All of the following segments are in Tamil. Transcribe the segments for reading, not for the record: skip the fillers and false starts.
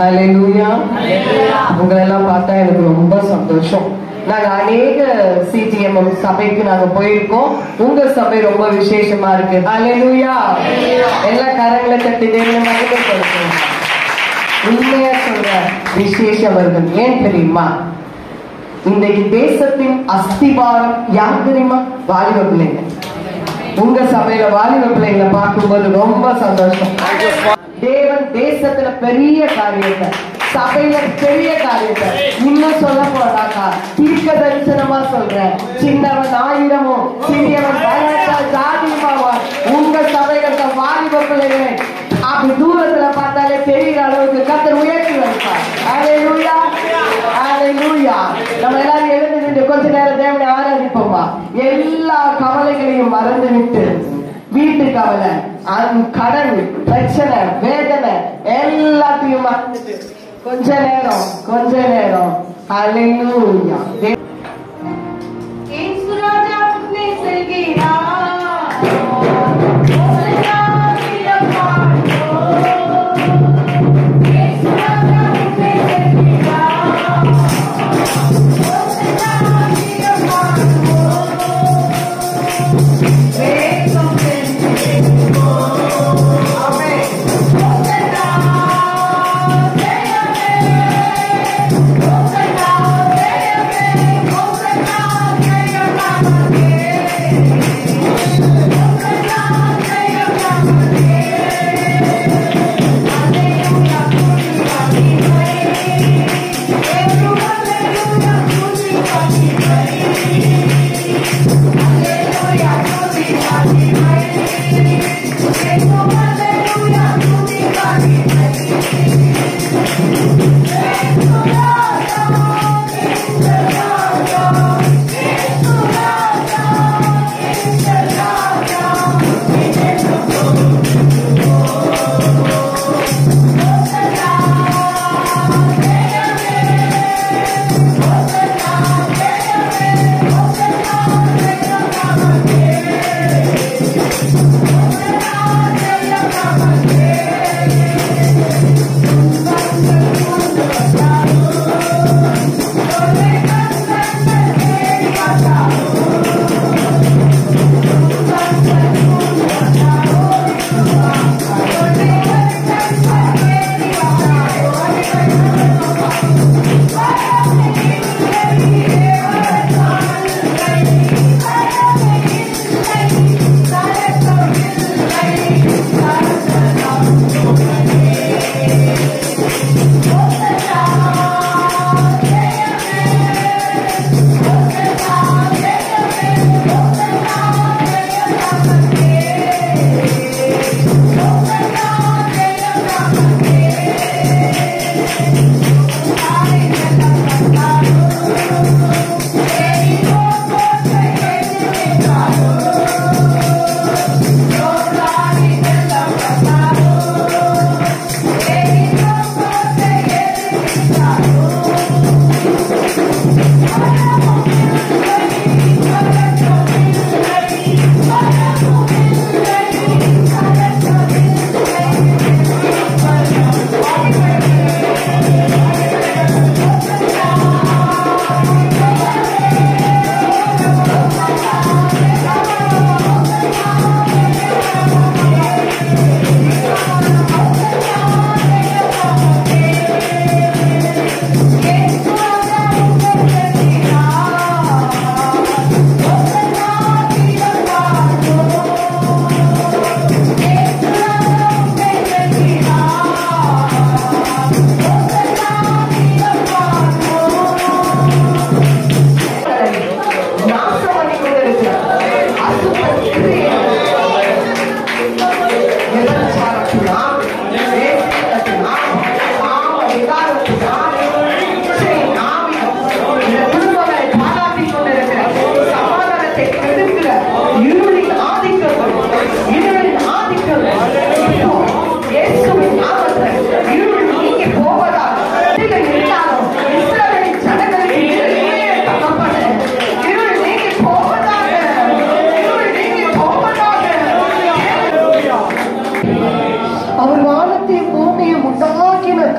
ஹல்லேலூயா. உங்களெல்லாம் பார்த்தா எனக்கு ரொம்ப சந்தோஷம். நாங்க அநேக சிடிஎம்எம் சபைக்கு நாங்க போயிருக்கோம். உங்க சபை ரொம்ப விசேஷமா இருக்கு. ஹல்லேலூயா. எல்லா கரங்களை தட்டி தேவனை மகிமைப்படுத்தும். உண்மையா சொல்ற விசேஷவர்கள் ஏன் தெரியுமா? இன்றைக்கு தேசத்தின் அஸ்திவாரம் யார் தெரியுமா? வாலிப பிள்ளைங்க. உங்க சபையில வாலிப பிள்ளைங்களை பார்க்கும்போது ரொம்ப சந்தோஷம். தேவன் தேசத்துல பெரிய காரியத்தை, சபையில பெரிய காரியத்தை, இன்னும் சொல்ல போனாக்கா தீர்க்க தரிசனமா சொல்றேன், சின்னவன் 1000 சிறியவன் ஜாதியமாவான். உங்க சபைகள வாலிப பிள்ளைகளை அப்படி தூரத்துல பார்த்தாலே தெரிகிற அளவுக்கு கர்த்தர் உயர்த்தி வைப்பார். ஹல்லேலூயா, ஹல்லேலூயா. நம்ம எல்லாரும் எழுந்து நின்று கொஞ்ச நேரம் தேவனை ஆராதிப்போமா? எல்லா கவலைகளையும் மறந்து விட்டு, வீட்டு கவலை, கடன் பிரச்சனை, வேதனை எல்லாத்தையும் மறந்துட்டு கொஞ்ச நேரம் ஹல்லேலூயா.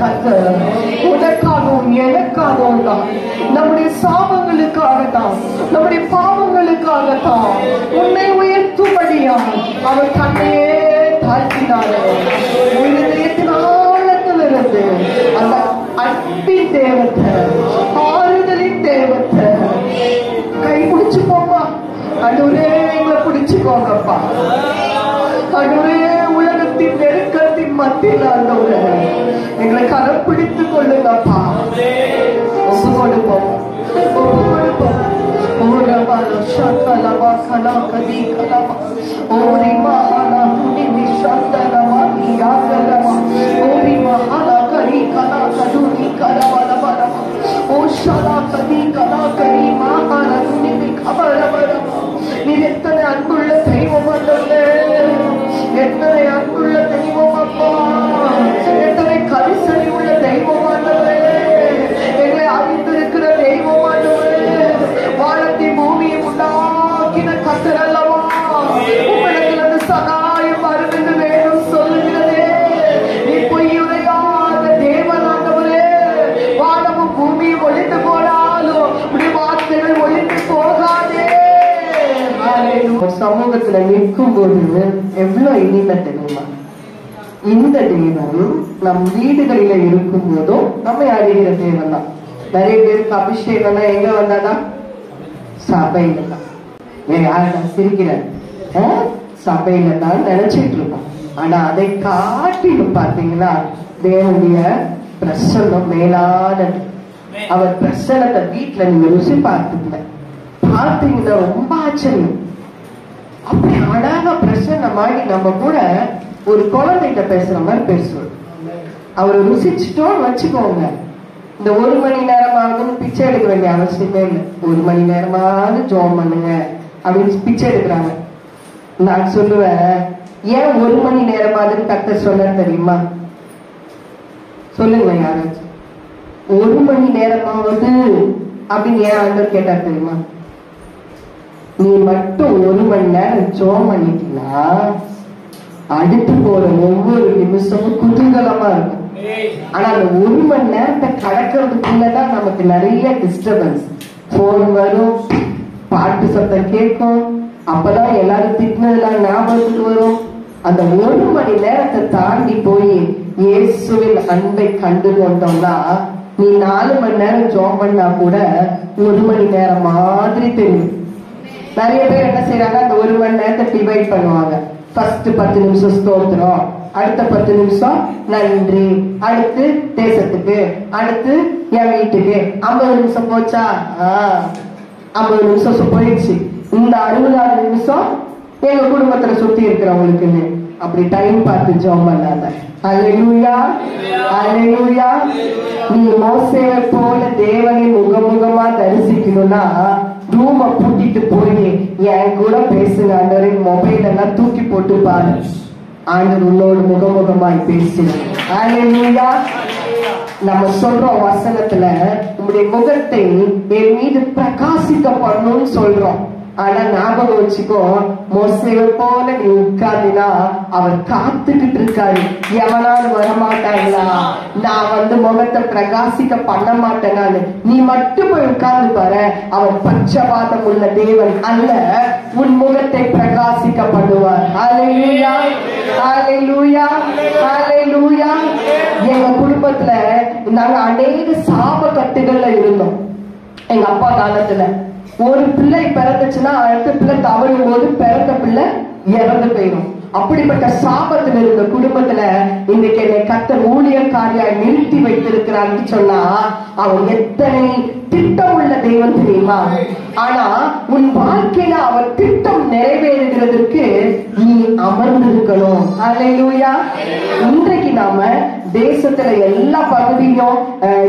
கர்த்தர் உனக்காகவும் எனக்காகவும் தான், நம்முடைய சாபங்களுக்காகத்தான், நம்முடைய பாவங்களுக்காகத்தான் உன்னை உயர்த்தும்படியாக அவர் தன்னையே தாழ்த்தினாரே. இதயத்தின் ஆழத்திலிருந்து அந்த அன்பின் தேவத்தை, ஆறுதலின் தேவத்தை கை பிடிச்சு போமா. அன்றுவரே எங்களை பிடிச்சுக்கோங்கப்பா. அன்றுவரே உலகத்தின் நெருக்கத்தின் மத்தியில் ஆண்டவரே எங்களை கரம் பிடித்துக் கொள்ளுங்கப்பா. ஒப்பு கொடுப்போம், ஒப்பு கொடுப்போம். நீர் எத்தனை அன்புள்ள தெய்வம் ஆண்டவரே, எத்தனை அன்புள்ள தெய்வம் அப்பா, எத்தனை கரிசனை உள்ள தெய்வம் ஆண்டவரே, எங்களை அறிந்திருக்கிற தெய்வம் ஆண்டவரே, வானத்தை பூமியை உண்டாக்கின கர்த்தர் அல்லவா. உங்களிடத்தில் அந்த சகாயம் வரும் என்று வேணும் சொல்லுகிறதே. நீ பொய்யுரையாத தேவன் ஆண்டவரே. வானமும் பூமியும் ஒழிந்து போனாலும் உடைய வார்த்தைகள் ஒழிந்து போகாதே. சமூகத்துல நிற்கும் போது எவ்வளவு இனிமை தெரியுமா? இந்த தேவன் நம் வீடுகளில இருக்கும் போதும் நம்ம அறிகிற தேவன் தான். நிறைய பேருக்கு அபிஷேகம்னா எங்க வந்தாதான்? சபையில தான். யாருடா சிரிக்கிறார்? சபையில தான் நினைச்சிட்டு இருக்கோம். ஆனா அதை காட்டிலும் பாத்தீங்கன்னா தேவனுடைய பிரசன்னம் மேலானது. அவர் பிரசன்னத்தை வீட்டுல நீங்க ருசி பார்த்தீங்க பார்த்தீங்கன்னா ரொம்ப ஆச்சரியம். அப்படி அழகா பிரசன்னமாகி நம்ம கூட ஒரு குழந்தைகிட்ட பேசுற மாதிரி பேசுவோம். அவரை ருசிச்சுட்டோன்னு வச்சுக்கோங்க. இந்த 1 மணி நேரமாவது பிச்சை எடுக்க வேண்டிய அவசியமே இல்லை. 1 மணி நேரமாவது ஜோம் பண்ணுங்க அப்படின்னு பிச்சை எடுக்கிறாங்க. நான் சொல்லுவேன், ஏன் 1 மணி நேரமாவது கர்த்தர் சொன்ன தெரியுமா? சொல்லுங்க யாராச்சும். 1 மணி நேரமாவது அப்படின்னு ஏன் ஆண்டவர் கேட்டார் தெரியுமா? நீ மட்டும் 1 மணி நேரம் ஜோம் பண்ணிட்டீங்கன்னா அடுத்து போற ஒவ்வொரு நிமிஷமும் குதூகலமா இருக்கும். ஆனா அந்த 1 மணி நேரத்தை கடக்கிறதுக்குள்ளதான் நமக்கு நிறைய டிஸ்டர்பன்ஸ். போன் வரும், பாட்டு சத்தம் கேட்கும், அப்பதான் எல்லாரும் திட்டினதுலாம் ஞாபகத்துக்கு வரும். அந்த 1 மணி நேரத்தை தாண்டி போய் இயேசுவின் அன்பை கண்டு கொண்டோம்னா நீ 4 மணி நேரம் ஜோம் பண்ணா கூட 1 மணி நேரம் மாதிரி தெரியும். நிறைய பேர் என்ன செய்யறாங்க, அந்த 1 மணி நேரத்தை டிவைட் பண்ணுவாங்க. ஃபர்ஸ்ட் 10 நிமிஷம் ஸ்தோத்திரம், அடுத்த 10 நிமிஷம் நன்றி, அடுத்து தேசத்துக்கு, அடுத்து என் வீட்டுக்கு. 50 நிமிஷம் போச்சா? 50 நிமிஷம் போயிடுச்சு. இந்த 60வது நிமிஷம் எங்க குடும்பத்துல சுத்தி இருக்கிறவங்களுக்கு. அப்படி டைம் பார்த்து ஜெபம் பண்ணாத. அல்லேலூயா, அல்லேலூயா. நீ மோசேயை போல தேவனை முகமுகமா தரிசிக்கணும்னா ரூம பூட்டிட்டு போய் என் கூட பேசுங்க ஆண்டவரே, மொபைல் எல்லாம் தூக்கி போட்டு பாரு. ஆண்டவர் உன்னோடு முகமுகமாய் பேசுறேன். அல்லேலூயா. நம்ம சொல்றோம் வசனத்துல உங்களுடைய முகத்தை என் மீது பிரகாசிக்க பண்ணணும்னு சொல்றோம். ஆனா ஞாபகம் வச்சுக்கோ, மோசேவை போல நீ உட்கார்ந்தினா அவர் காத்துக்கிட்டு இருக்காரு. எவனாலும் வரமாட்டாங்களா, நான் முகத்தை பிரகாசிக்க பண்ண மாட்டேனான்னு. நீ மட்டும் போய் உட்கார்ந்து பாரு, அவர் பட்சபாதம் உள்ள தேவன் அல்ல, உன் முகத்தை பிரகாசிக்க பண்ணுவார். ஹல்லேலூயா, ஹல்லேலூயா, ஹல்லேலூயா. எங்க குடும்பத்துல நாங்க அநேக சாப கட்டுகள்ல இருந்தோம். எங்க அப்பா காலத்துல ஒரு பிள்ளை பிறந்துச்சுன்னா அடுத்த பிள்ளை தவறும் போது பிறந்த பிள்ளை இறந்து போயிடும். அப்படிப்பட்ட சாபத்தில் இருந்த குடும்பத்துல இன்னைக்கு என்னை கர்த்தர் ஊழியக்காரியாய் நிறுத்தி வைத்திருக்கிறான்னு சொன்னா அவர் எத்தனை திட்டம் உள்ள தெய்வம் தெரியுமா? ஆனா உன் வாழ்க்கையில அவர் திட்டம் நிறைவேறுகிறதுக்கு நீ அமர்ந்திருக்கணும். அல்லேலூயா. இன்றைக்கு நாம தேசத்துல எல்லா பகுதியும்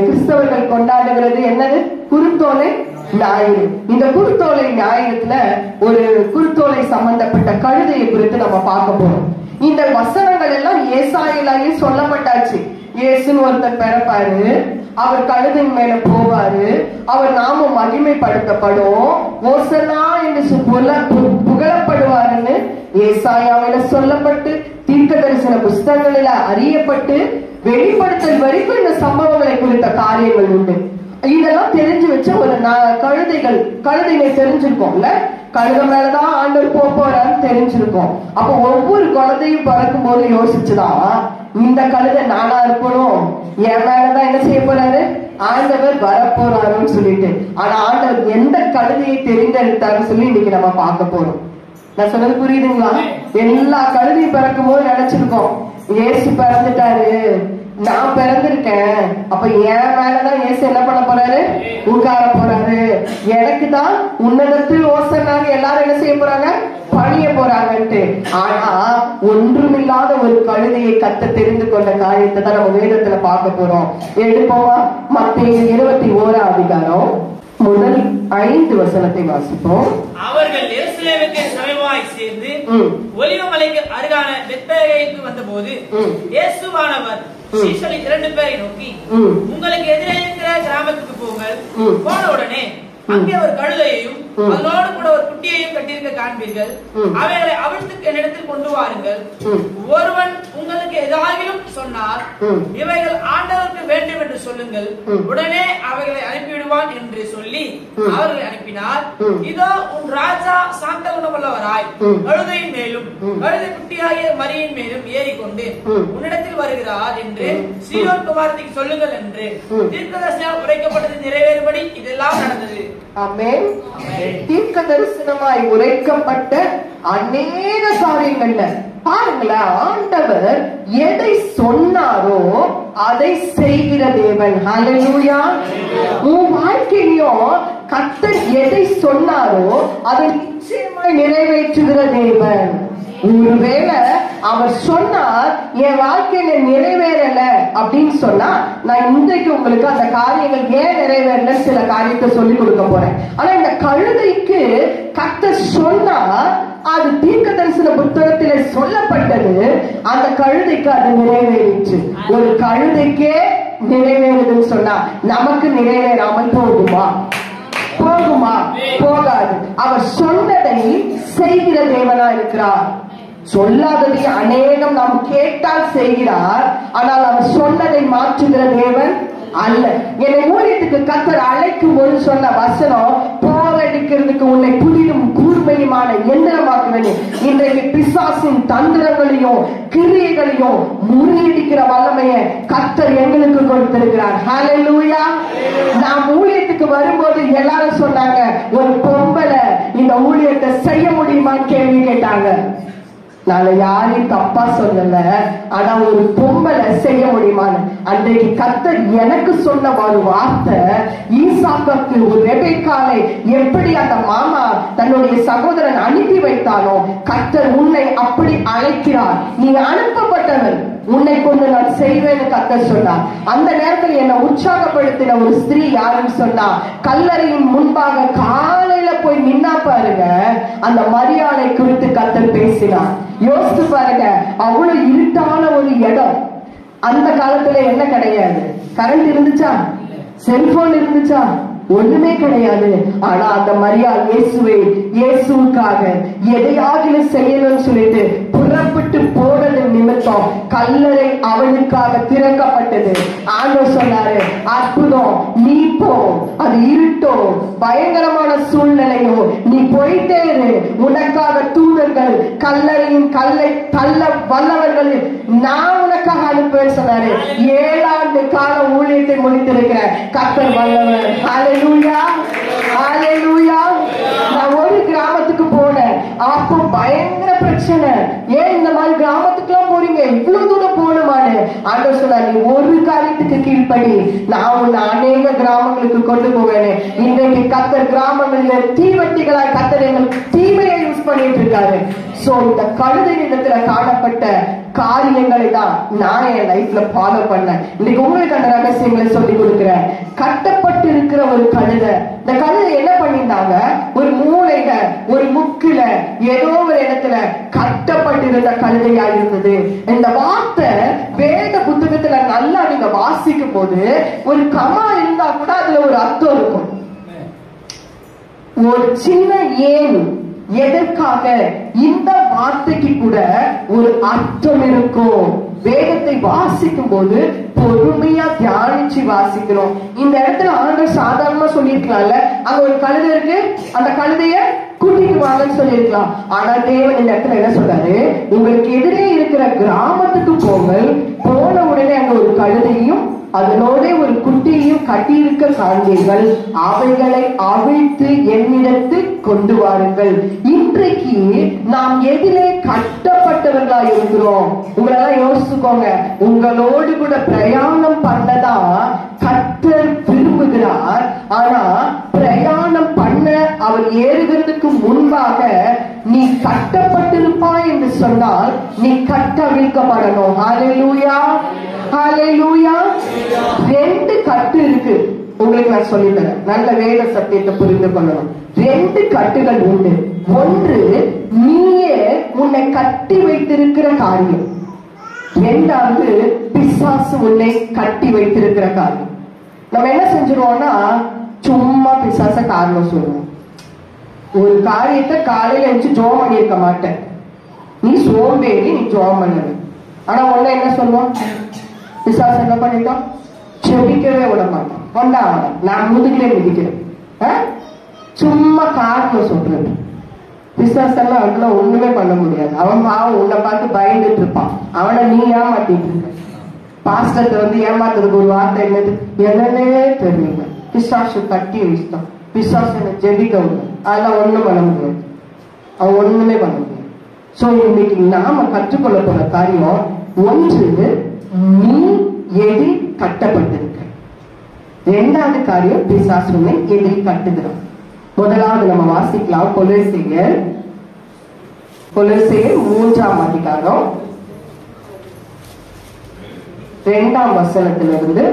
கிறிஸ்தவர்கள் கொண்டாடுகிறது என்னது? குருத்தோலை ஞாயிறு. இந்த குருத்தோலை ஞாயிறுல ஒரு குருத்தோலை சம்பந்தப்பட்ட கழுதையை குறித்து நம்ம பார்க்க போறோம். இந்த வசனங்கள் எல்லாம் ஏசாயிலாயே சொல்லப்பட்டாச்சு. இயேசுன்னு ஒருத்தர் பிறப்பாரு, அவர் கழுதை மேல போவாரு, அவர் நாமம் மகிமைப்படுத்தப்படும், ஓசனா என்று புகழப்படுவாருன்னு ஏசாயாவில சொல்லப்பட்டு தீர்க்க தரிசன புஸ்தகம் புஸ்தகங்களில அறியப்பட்டு வெளிப்படுத்தல் வரைக்கும் இந்த சம்பவங்களை குறித்த காரியங்கள் உண்டு. இதெல்லாம் தெரிஞ்சு வச்ச ஒரு கழுதைகளை தெரிஞ்சிருக்கோம்ல, கழுதை மேலதான் ஆண்டவர் போறான்னு தெரிஞ்சிருக்கோம். அப்ப ஒவ்வொரு குழந்தையும் பிறக்கும் போது யோசிச்சுதான், இந்த கழுதை நானா இருக்கணும், என் மேலதான் என்ன செய்ய போறாரு, ஆண்டவர் வரப்போறாருன்னு சொல்லிட்டு. ஆனா ஆண்டவர் எந்த கழுதையை தெரிந்தெடுத்தாருன்னு சொல்லி இன்னைக்கு நம்ம பார்க்க போறோம். நான் சொன்னது புரியுதுங்களா? எல்லா கழுதையும் பிறக்கும் போது நினைச்சிருக்கோம், இயேசு பிறந்துட்டாரு, நான் பிறந்திருக்கேன், அப்ப என் மேலதான் இயேசு என்ன பண்ண போறாரு, உட்கார போறாரு, எனக்கு தான் உன்னதத்தில் ஓசனாக எல்லாரும் என்ன செய்ய போறாங்க, பணிய போறாங்கன்ட்டு. ஆனா ஒன்றுமில்லாத ஒரு கழுதையை கத்த தெரிந்து கொண்ட காரியத்தை தான் நம்ம வேதத்துல பார்க்க போறோம். எடுப்போமா? மத்தேயு 21 அதிகாரம் முதல் 5 வசனத்தை வாசிப்போம். அவர்கள் எருசலேமுக்கு சமீபமாய் சேர்ந்து ஒலிவ மலைக்கு அருகான பெத்பகேயுக்கு வந்தபோது இயேசுவானவர் சீஷரில் 2 பேரை நோக்கி, உங்களுக்கு எதிரே இருக்கிற கிராமத்துக்கு போங்கள். போன உடனே அங்கே ஒரு கழுதையையும் அதனோடு கூட ஒரு குட்டியையும் கட்டியிருக்க காண்பீர்கள். அவைகளை அவிழ்த்து என்னிடத்தில் கொண்டு வாருங்கள். ஒருவன் உங்களுக்கு ஏதாகிலும் சொன்னால் இவைகள் ஆண்டவருக்கு வேண்டும் என்று சொல்லுங்கள், உடனே அவைகளை அனுப்பிவிடுவான் என்று சொல்லி அவர்களை அனுப்பினார். இதோ உன் ராஜா சாந்த குணமுள்ளவராய் கழுதையின் மேலும் கழுதை குட்டியாகிய மரியின் மேலும் ஏறிக்கொண்டு உன்னிடத்தில் வருகிறார் என்று சீயோன் குமாரத்திற்கு சொல்லுங்கள் என்று தீர்க்கதரிசனம் உரைக்கப்பட்டது நிறைவேறும்படி இதெல்லாம் நடந்தது. ஆமென். தீர்க்க தரிசனமாய் உரைக்கப்பட்ட அநேக காரியங்கள்ல பாருங்களேன், ஆண்டவர் எதை சொன்னாரோ அதை செய்கிற தேவன். ஹல்லேலூயா. உன் வாழ்க்கையிலும் கர்த்தர் எதை சொன்னாரோ அதை நிச்சயமாய் நிறைவேற்றுகிற தேவன். ஒருவேளை அவர் சொன்னார் என் வாழ்க்கையில நிறைவேறல அப்படின்னு சொன்னா, நான் இன்றைக்கு உங்களுக்கு அந்த காரியங்கள் ஏன் நிறைவேறல சில காரியத்தை சொல்லி கொடுக்க போறேன். ஆனா இந்த கழுதைக்கு கர்த்தர் சொன்னார், அது தீர்க்க தரிசன புத்தகத்திலே சொல்லப்பட்டது, அந்த கழுதைக்கு அது நிறைவேறிச்சு. ஒரு கழுதைக்கே நிறைவேறுதுன்னு சொன்னா நமக்கு நிறைவேறாமல் போகுமா? போகாது. அவர் சொன்னதை செய்கிற தேவனா இருக்கிறார். சொல்லாததை அநேகம் நாம் கேட்டால் செய்கிறார், ஆனால் அவர் சொன்னதை மாற்றுகிற தேவன் அல்ல. என்னை ஊழியத்துக்கு கர்த்தர் அழைக்கும் போது சொன்ன வசனம், போரடிக்கிறதுக்கு உன்னை புதிதும் கூர்மையுமான எந்திரமாக்குவேன். இன்றைக்கு பிசாசின் தந்திரங்களையும் கிரியைகளையும் முறியடிக்கிற வல்லமையை கர்த்தர் எங்களுக்கு கொடுத்திருக்கிறார். ஹல்லேலூயா. நாம் ஊழியத்துக்கு வரும்போது எல்லாரும் சொன்னாங்க, ஒரு பொம்பளை இந்த ஊழியத்தை செய்ய முடியுமான்னு கேள்வி கேட்டாங்க. நாங்க யாரையும் தப்பா சொல்லல, ஆனா ஒரு பொம்பளை செய்ய முடியுமான்னு. அன்றைக்கு கர்த்தர் எனக்கு சொன்ன ஒரு வார்த்தை, ஈசாக்குக்கு ஒரு ரெபெக்காளை எப்படி அந்த மாமா தன்னுடைய சகோதரன் அனுப்பி வைத்தானோ, கர்த்தர் உன்னை அப்படி அழைக்கிறார். நீ அனுப்பப்பட்டவன், உன்னை கொண்டு நான் செய்வேன்னு கர்த்தர் சொன்னார். அந்த நேரத்தில் என்னை உற்சாகப்படுத்தின ஒரு ஸ்திரீ யாருன்னு சொன்னா, கல்லறையின் முன்பாக காலையில போய் நின்னா பாருங்க, அந்த மரியாதை குறித்து கர்த்தர் பேசினார். யோசித்து பாருங்க, அவ்வளவு இருட்டான ஒரு இடம். அந்த காலத்துல என்ன கிடையாது, கரண்ட் இருந்துச்சா, செல்போன் இருந்துச்சா, ஒண்ணுமே கிடையாது. ஆனா அந்த மரியாள் இயேசுவுக்காக எதையாகிலும் செய்யணும்னு சொல்லிட்டு புறப்பட்டு போனது நிமித்தம் கல்லறை அவனுக்காக திறக்கப்பட்டது. ஆண்டவர் சொன்னாரு, அற்புதம், நீ போ, அது இருட்டோ பயங்கரமான சூழ்நிலையோ, நீ போயிட்டே இரு, உனக்காக தூதர்கள் கல்லறையின் கல்லை தள்ள வல்லவர்கள் நான் உனக்காக அனுப்புவேன் சொன்னாரு. 7 ஆண்டு கால ஊழியத்தை முடித்திருக்கிற கர்த்தர் வல்லவர். ஹல்லேலூயா, ஹல்லேலூயா. நான் ஒரு கிராமத்துக்கு போனேன், அப்போ பயங்கர பிரச்சனை. ஏன் இந்த மாதிரி கிராமத்துக்கு எல்லாம் போறீங்க, இவ்வளவு தூரம் போகணுமான்னு. ஆண்டவர் சொன்னார், நீ ஒரு காரியத்துக்கு கீழ்ப்படி, நான் உன்னை அநேக கிராமங்களுக்கு கொண்டு போவேன். இன்றைக்கு கர்த்தர் கிராமங்களில் தீவட்டிகளாய் கர்த்தர் எங்களுக்கு தீமையை யூஸ் பண்ணிட்டு இருக்காரு. சோ இந்த கழுதை இடத்துல காணப்பட்ட காரியங்களை தான் நான் என் லைஃப்ல ஃபாலோ பண்ணேன். இன்னைக்கு உங்களுக்கு அந்த ரகசியங்களை சொல்லி கொடுக்கிறேன். கட்டப்பட்டு இருக்கிற ஒரு கழுதை, இந்த கழுதை என்ன பண்ணிருந்தாங்க, ஒரு மூளையில ஒரு முக்குல ஏதோ ஒரு இடத்துல கட்டப்பட்டிருந்த கழுதையா இருந்தது. இந்த வார்த்தை வேத புத்தகத்துல நல்லா நீங்க வாசிக்கும் போது ஒரு கமா இருந்தா கூட அதுல ஒரு அர்த்தம் இருக்கும். ஒரு சின்ன ஏன் எதற்காக, இந்த வார்த்தைக்கு கூட ஒரு அர்த்தம் இருக்கும். வேதத்தை வாசிக்கும் போது பொறுமையா தியானிச்சு வாசிக்கணும். இந்த இடத்துல ஆண்டவர் சாதாரணமா சொல்லியிருக்கலாம்ல, அங்க ஒரு கழுதை இருக்கு, அந்த கழுதைய கூட்டிட்டு வாங்கன்னு சொல்லியிருக்கலாம். ஆனா தேவன் இந்த இடத்துல என்ன சொல்றாரு, உங்களுக்கு எதிரே இருக்கிற கிராமத்துக்கு போங்கள், போன உடனே அங்க ஒரு கழுதையும் அதனோட ஒரு குட்டியையும் கட்டியிருக்க காண்பீர்கள், அவைகளை அவிழ்த்து என்னிடத்து கொண்டு வாருங்கள். இன்றைக்கு நாம் எதிலே கட்டப்பட்டவர்களா இருக்கிறோம்? உங்களெல்லாம் யோசிச்சுக்கோங்க. உங்களோடு கூட பிரயாணம் பண்ணதா கர்த்தர் விரும்புகிறார். ஆனா பிரயாணம் பண்ண அவர் ஏறுகிறதுக்கு முன்பாக நீ கட்டப்பட்டிருப்பாய் என்று சொன்னால் நீ கட்டவிழ்க்கப்படணும். ஹல்லேலூயா, ஹல்லேலூயா. 2 கட்டு இருக்கு. உங்களுக்கு நான் சொல்லி தரேன், நல்ல வேத சத்தியத்தை புரிந்து கொள்ளணும். 2 கட்டுகள் உண்டு. ஒன்று நீயே உன்னை கட்டி வைத்திருக்கிற காரியம், 2வது பிசாசு உன்னை கட்டி வைத்திருக்கிற காரியம். நம்ம என்ன செஞ்சிருவோம்னா சும்மா பிசாச காரணம் சொல்லுவோம். ஒரு காரியத்தை காலையில எழுந்து ஜோம் பண்ணியிருக்க மாட்டேன், நீ சோம்பேறி, நீ ஜோம் பண்ணு. ஆனா உடனே என்ன சொல்லுவோம், பிசாசு என்ன பண்ணிட்டோம், செபிக்கவே விட மாட்டோம். கொண்டா நான் முதுகிலே மிதிக்கிறேன், சும்மா காரணம் சொல்றது. பிசாசெல்லாம் அதெல்லாம் ஒண்ணுமே பண்ண முடியாது. அவன் பாவம் உன்னை பார்த்து பயந்துட்டு இருப்பான், அவனை நீ ஏமாத்திட்டு இருக்க. பாஸ்டர் வந்து ஏமாத்துறதுக்கு ஒரு வார்த்தை என்னது, என்னன்னே தெரியல, பிசாசு கட்டி வச்சுட்டான், பிசாசு என்ன ஜெபிக்க விடும், அதெல்லாம் ஒண்ணும் பண்ண முடியாது, அவன் ஒண்ணுமே பண்ண முடியாது. சோ இன்னைக்கு நாம கற்றுக்கொள்ள போற காரியம் ஒன்று, நீ எதி கட்டப்பட்டிருக்க. 2வது காரியம், பிசாசு உன்னை எதிரி கட்டுகிறான். முதலாவது நம்ம வாசிக்கலாம், கொலோசியர் 3ஆம் அதிகாரம் 2ஆம் வசனத்திலிருந்து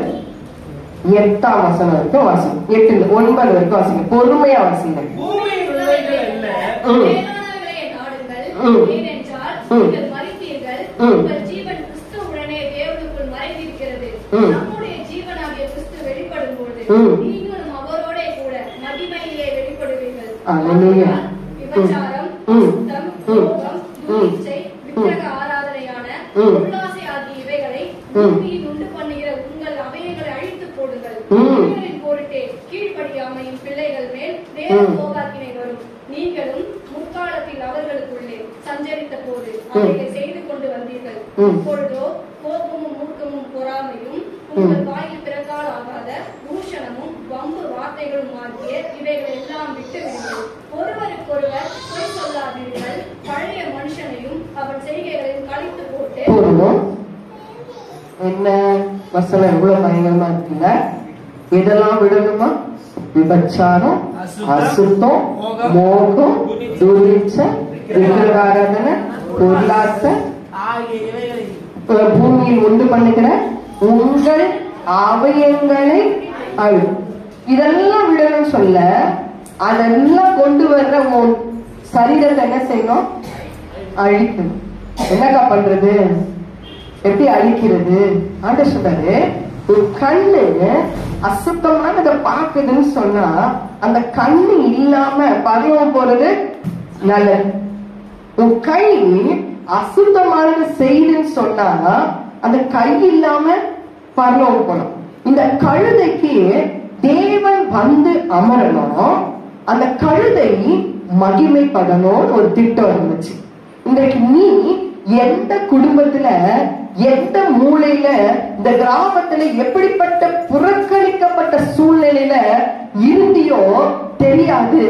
8ஆம் வசனம் வரைக்கும் வாசிங்க. 8-9 வரைக்கும் வாசிங்க, பொறுமையா வாசிங்க. நம்முடைய ஜீவனாகிய கிறிஸ்து வெளிப்படும்போது நீங்களும் அவரோட கூட மகிமையிலே வெளிப்படுவீர்கள். அல்லேலூயா. விபச்சாரம், அசுத்தம், கோபம், துர்ச்சை, விக்கிரக ஆராதனையான உல்லாசை ஆகிய இவைகளை பூமியில் உண்டு பண்ணுகிற உங்கள் அவைகளை அழித்து போடுங்கள். இவைகளின் பொருட்டே கீழ்ப்படியாமையின் பிள்ளைகள் மேல் வேறு கோபாக்கினை வரும். நீங்களும் முற்காலத்தில் அவர்களுக்குள்ளே சஞ்சரித்த போது அவைகளை செய்து கொண்டு வந்தீர்கள். இப்பொழுதோ கோபமும் மூர்க்கமும் பொறாமையும் உங்கள் வாயில் பிறகால் ஆகாத தூஷணமும் வம்பு வார்த்தைகளும் ஆகிய இவைகள் எல்லாம் விட்டு விடுங்கள். ஒருவருக்கொருவர் பொய் சொல்லாதீர்கள். பழைய மனுஷனையும் அவன் செய்கைகளையும் கழித்து போட்டு. என்ன வசனம் எவ்வளவு பயங்கரமா இருக்குல்ல. இதெல்லாம் விடணுமா? விபச்சாரம், அசுத்தம், மோகம், துர்ச்சை, விக்கிரகாராதனை, பொருளாசை, பூமியில் உண்டு பண்ணுகிற உங்கள் அவயங்களை அழு, இதெல்லாம் விடணும் சொல்ல. அதெல்லாம் கொண்டு வர்ற உன் சரீரத்தை என்ன செய்யணும்? அழிக்கணும். என்னக்கா பண்றது? எப்படி அழிக்கிறது? ஆண்டவர் சொல்றாரு, ஒரு கண்ணு அசுத்தமானதை பாக்குதுன்னு சொன்னா அந்த கண்ணு இல்லாம பருவம் போறது நல்லது. உன் கை அசுத்தமானது செய்யுதுன்னு சொன்னா அந்த கை இல்லாம பரலோகம் போனோம். இந்த கழுதைக்கு தேவன் வந்து அமரணும், அந்த கழுதை மகிமைப்படணும் ஒரு திட்டம் இருந்துச்சு. இன்றைக்கு நீ எந்த குடும்பத்துல, எந்த மூலையில, இந்த கிராமத்துல எப்படிப்பட்ட புறக்கணிக்கப்பட்ட சூழ்நிலையில இருந்தியோ தெரியாது.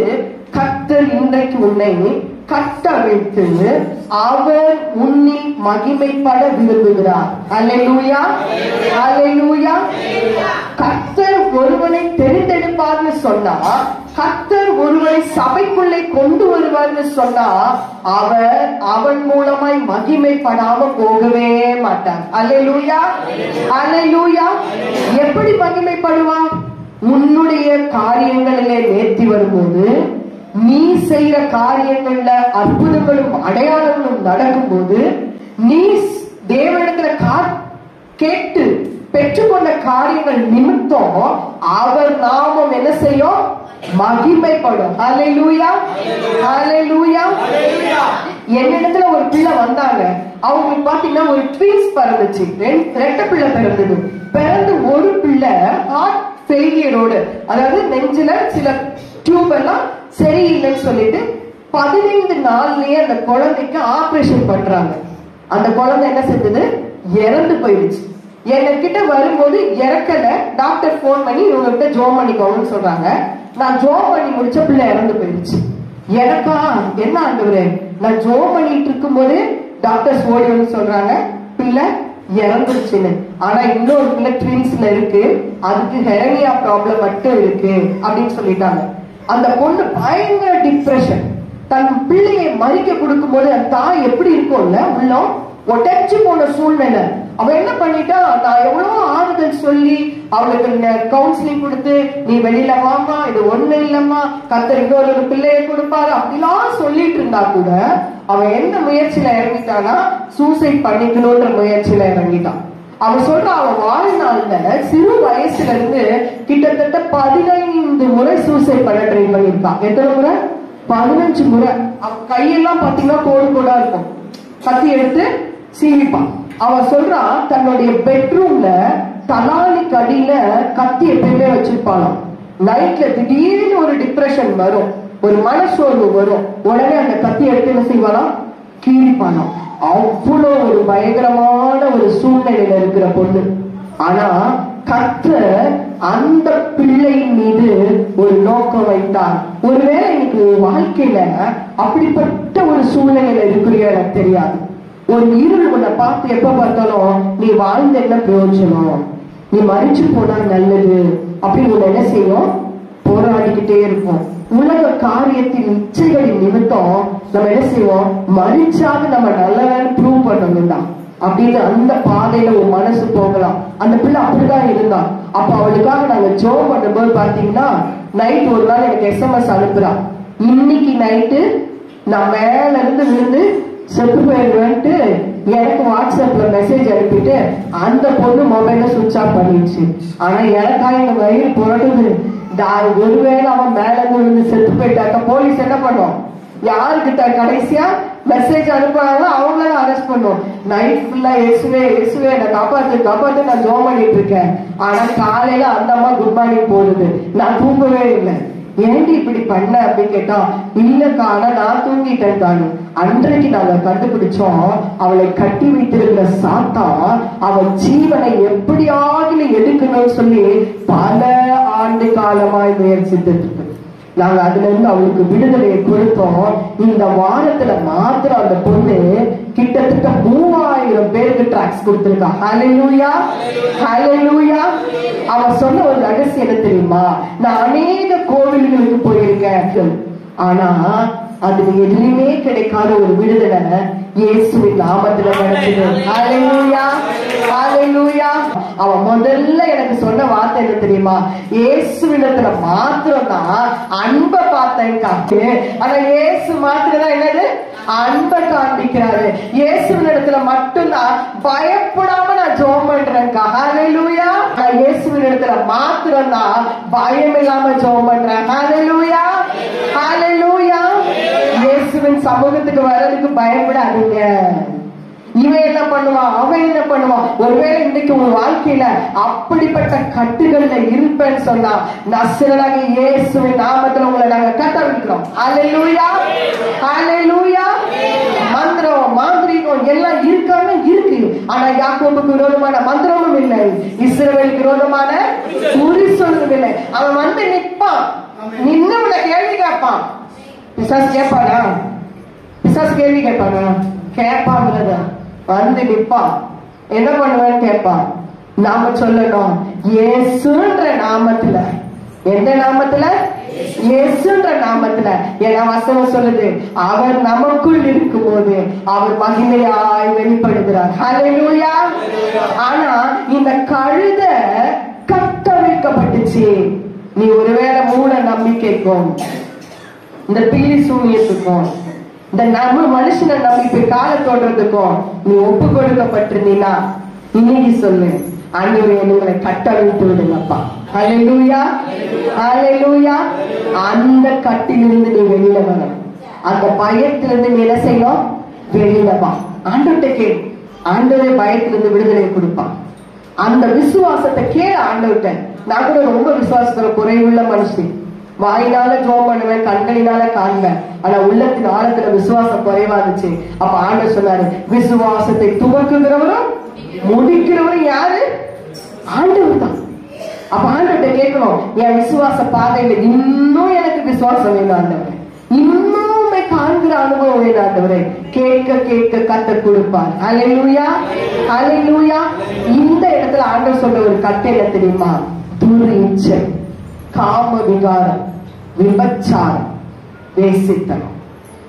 கர்த்தர் இன்றைக்கு உன்னை கட்டவிழ்த்து அவர் உன்னில் மகிமைப்பட விரும்புகிறார். அல்லேலூயா, அல்லேலூயா. கர்த்தர் ஒருவனை தெரிந்தெடுப்பார்னு சொன்னா, கர்த்தர் ஒருவனை சபைக்குள்ளே கொண்டு வருவார்னு சொன்னா அவர் அவன் மூலமாய் மகிமைப்படாம போகவே மாட்டார். அல்லேலூயா, அல்லேலூயா. எப்படி மகிமைப்படுவார்? உன்னுடைய காரியங்களிலே நேர்த்தி வரும்போது, நீ செய்யற காரியங்கள்ல அற்புதங்களும் அடையாளங்களும் நடக்கும் போது, நீ தேவனிடத்துல கேட்டு பெற்றுக்கொண்ட காரியங்கள் நிமித்தம் அவர் நாமம் என்ன செய்யும்? மகிமைப்படும். அல்லேலூயா, அல்லேலூயா. என்னிடத்துல ஒரு பிள்ளை வந்தாங்க, அவங்களுக்கு பாத்தீங்கன்னா ஒரு ட்வின்ஸ் பிறந்துச்சு, ரெட்டை பிள்ளை பிறந்தது. பிறந்து ஒரு பிள்ளை ஹார்ட் ஃபெயிலியரோடு, அதாவது நெஞ்சில சில டியூப் எல்லாம் சரியில்லைன்னு சொல்லிட்டு 15 நாள்லயே அந்த குழந்தைக்கு ஆபரேஷன் பண்றாங்க. அந்த குழந்தை என்ன செஞ்சது, இறந்து போயிடுச்சு. என்கிட்ட வரும்போது இறக்கல, டாக்டர் போன் பண்ணி இவங்க கிட்ட ஜோம் பண்ணிக்கோங்கன்னு சொல்றாங்க. நான் ஜோம் பண்ணி முடிச்ச பிள்ளை இறந்து போயிடுச்சு. எனக்கா என்ன ஆண்டவரே, நான் ஜோம் பண்ணிட்டு இருக்கும் போது டாக்டர்ஸ் ஓடி வந்து சொல்றாங்க பிள்ளை இறந்துருச்சுன்னு. ஆனா இன்னொரு பிள்ளை ட்வின்ஸ்ல இருக்கு, அதுக்கு ஹெரனியா ப்ராப்ளம் மட்டும் இருக்கு அப்படின்னு சொல்லிட்டாங்க. அந்த பொண்ணு பயங்கர டிப்ரெஷன். தன் பிள்ளையை மறிக்க கொடுக்கும் போது அந்த தாய் எப்படி இருக்கும்ல, உள்ளம் ஒட்டச்சு போன சூழ்நிலை. அவ என்ன பண்ணிட்டா, நான் எவ்வளவு ஆறுதல் சொல்லி அவளுக்கு கவுன்சிலிங் கொடுத்து, நீ வெளியில வாமா, இது ஒண்ணு இல்லம்மா, கர்த்தர் இன்னொரு பிள்ளையை கொடுப்பாரு அப்படிலாம் சொல்லிட்டு இருந்தா கூட அவன் என்ன முயற்சியில இறங்கிட்டானா, சூசைட் பண்ணிக்கணும்ன்ற முயற்சியில இறங்கிட்டான். அவன் சொல்ற அவன் வாழ்நாள்ல சிறு வயசுல இருந்து கிட்டத்தட்ட 15 முறை சூசைட் பண்ண ட்ரை பண்ணிருக்கான். எத்தனை முறை? 15 முறை. அவன் கையெல்லாம் பாத்தீங்கன்னா கோடு கோடா இருக்கும், கத்தி எடுத்து சீவிப்பான். அவன் சொல்றான் தன்னுடைய பெட்ரூம்ல தலாலிக்கு அடியில கத்தி எப்பயுமே வச்சிருப்பாளாம். நைட்ல திடீர்னு ஒரு டிப்ரெஷன் வரும், ஒரு மனசோர்வு வரும், உடனே அந்த கத்தி எடுத்து என்ன செய்வாளாம், கீழிப்பானாம். அவ்வளோ ஒரு பயங்கரமான ஒரு சூழ்நிலையில இருக்கிற பொண்ணு. ஆனா கர்த்தர் அந்த பிள்ளையின் மீது ஒரு நோக்கம் வைத்தார். ஒருவேளை இன்னைக்கு வாழ்க்கையில அப்படிப்பட்ட ஒரு சூழ்நிலையில இருக்கிறியோ எனக்கு தெரியாது. ஒரு இருள் உன்னை பார்த்து எப்ப பார்த்தாலும் நீ வாழ்ந்த என்ன பிரயோஜனம், நீ மறிச்சு போனா நல்லது அப்படின்னு உன்னை என்ன செய்யும், போராடிக்கிட்டே இருப்போம். உலக காரியத்தின் இச்சைகளின் நிமித்தம் நம்ம என்ன செய்வோம், மறிச்சாக நம்ம நல்லவன் ப்ரூவ் பண்ணணும் தான் அப்படின்னு அந்த பாதையில ஒரு மனசு போகலாம். அந்த பிள்ளை அப்படிதான் இருந்தான். அப்ப அவளுக்காக நாங்க ஜோம் பண்ணும்போது பாத்தீங்கன்னா நைட் ஒரு நாள் எனக்கு SMS அனுப்புறான், இன்னைக்கு நைட்டு நான் மேல இருந்து விழுந்து செத்து போயிடுவேன்ட்டு எனக்கு வாட்ஸ்அப்ல மெசேஜ் அனுப்பிட்டு அந்த பொண்ணு மொபைல சுவிட்ச் ஆஃப் பண்ணிடுச்சு. ஆனா எனக்கா இந்த வயிறு புரட்டுது. ஒருவேளை அவன் மேல இருந்து செத்து போயிட்டாக்க போலீஸ் என்ன பண்ணும், யாருக்கிட்ட கடைசியா மெசேஜ் அனுப்புறாங்களோ அவங்கள அரெஸ்ட் பண்ணும். நைட் ஃபுல்லா இயேசுவே இயேசுவே என்ன காப்பாத்து காப்பாத்து நான் ஜோம் பண்ணிட்டு இருக்கேன். ஆனா காலையில அந்த அம்மா குட் மார்னிங் போடுது, நான் தூங்கவே இல்லை. ஏண்டி இப்படி பண்ண அப்படின்னு கேட்டா, இல்லக்கா ஆனா நான் தூங்கிட்டேன் தானு. அன்றைக்கு நாங்க கண்டுபிடிச்சோம், அவளை கட்டி வைத்திருக்கிற சாத்தான் அவன் ஜீவனை எப்படியாவது எடுக்கணும்னு சொல்லி பல ஆண்டு காலமாய் முயற்சித்து. நாங்க அதுல இருந்து அவளுக்கு விடுதலையை கொடுத்தோம். இந்த வாரத்துல மாத்திரம் அந்த பொண்ணு கிட்டத்தட்ட 3000 பேருக்கு ட்ராக்ஸ் கொடுத்திருக்கா. ஹல்லேலூயா ஹல்லேலூயா. அவன் சொன்ன ஒரு ரகசியம் என்ன தெரியுமா, நான் அநேக கோவில்களுக்கு போயிருக்கேன், ஆனா அதுல எதுவுமே கிடைக்காத ஒரு விடுதலை இயேசுவின் நாமத்துல நடக்குது. ஹல்லேலூயா ஹல்லேலூயா. அவன் முதல்ல எனக்கு சொன்ன வார்த்தை என்ன தெரியுமா, இயேசுவிடத்துல மாத்திரம் தான் அன்பை பார்த்தேன் காட்டு. ஆனா இயேசு மாத்திரம் தான் என்னது, அன்பை காண்பிக்கிறாரு. இயேசுவிடத்துல மட்டும்தான் பயப்படாம நான் ஜெபம் பண்றேன்க்கா. ஹல்லேலூயா. நான் இயேசுவிடத்துல மாத்திரம் தான் பயம் இல்லாம ஜெபம் பண்றேன். ஹல்லேலூயா ஹல்லேலூயா. இயேசுவின் சமூகத்துக்கு வர்றதுக்கு பயப்படாதீங்க. இவன் என்ன பண்ணுவான், அவன் என்ன பண்ணுவான். ஒருவேளை இன்னைக்கு உங்க வாழ்க்கையில அப்படிப்பட்ட கட்டுகள்ல இருப்பேன்னு சொன்னா, நசரேயனாகிய இயேசுவின் நாமத்துல உங்களை நாங்க கட்டவிழ்க்கிறோம். ஹல்லேலூயா ஹல்லேலூயா. மந்திரம் மாந்திரீகம் எல்லாம் இருக்காம இருக்கு. ஆனா யாக்கோபுக்கு விரோதமான மந்திரமும் இல்லை, இஸ்ரவேலுக்கு விரோதமான குறி சொல்லும் இல்லை. அவன் வந்து நிற்பான், நின்று உன்னை கேள்வி கேட்பான். பிசாசு கேட்பானா, பிசாசு கேள்வி கேட்பானா, கேட்பாங்கிறத வந்து நிற்பான். என்ன பண்ணுவேன்னு கேட்பான். நாம சொல்லணும் இயேசுன்ற நாமத்துல. எந்த நாமத்துல? இயேசுன்ற நாமத்துல. ஏன்னா வசனம் சொல்லுது, அவர் நமக்குள் இருக்கும் போது அவர் மகிமையாய் வெளிப்படுகிறார். ஹல்லேலூயா. ஆனா இந்த கழுத கட்டவிழ்க்கப்பட்டுச்சு. நீ ஒருவேளை மூட நம்பிக்கைக்கும் இந்த பில்லி சூனியத்துக்கும் இந்த நம்ம மனுஷனை நம்பி போய் கால தோன்றதுக்கும் நீ ஒப்பு கொடுக்கப்பட்டிருந்தீங்கன்னா இன்னைக்கு சொல்லு, ஆண்டவரே உங்களை கட்டவிழ்த்து விடுங்கப்பா. ஹல்லேலூயா ஹல்லேலூயா. அந்த கட்டிலிருந்து நீ வெளியில வரணும். அந்த பயத்திலிருந்து நீ என்ன செய்யணும், வெளியில வா. ஆண்டவர்கிட்ட கேளு. ஆண்டவரே பயத்திலிருந்து விடுதலை கொடுப்பான். அந்த விசுவாசத்தை கேளு ஆண்டவர்கிட்ட. நான் கூட ரொம்ப விசுவாசத்துல குறைவுள்ள மனுஷன். வாயினால ஜெபம் பண்ணுவேன், கண்களினால காண்பேன். ஆனா உள்ளத்தின் ஆழத்துல விசுவாசம் குறைவா இருந்துச்சு. அப்ப ஆண்டவர் சொன்னாரு, விசுவாசத்தை துவக்குகிறவரும் முடிக்கிறவரும் யாரு? ஆண்டவர் தான். அப்ப ஆண்டவர்கிட்ட கேட்கணும், என் விசுவாச பாதையில இன்னும் எனக்கு விசுவாசம் வேணும் ஆண்டவரே, இன்னும் காண்கிற அனுபவம் வேணும் ஆண்டவரே. கேட்க கேட்க கர்த்தர் கொடுப்பார். அல்லேலூயா, அல்லேலூயா. இந்த இடத்துல ஆண்டவர் சொல்ற ஒரு கட்டை என்ன தெரியுமா? துரிச்சை, காம விகாரம், விபச்சாரம், வேசித்தனம்.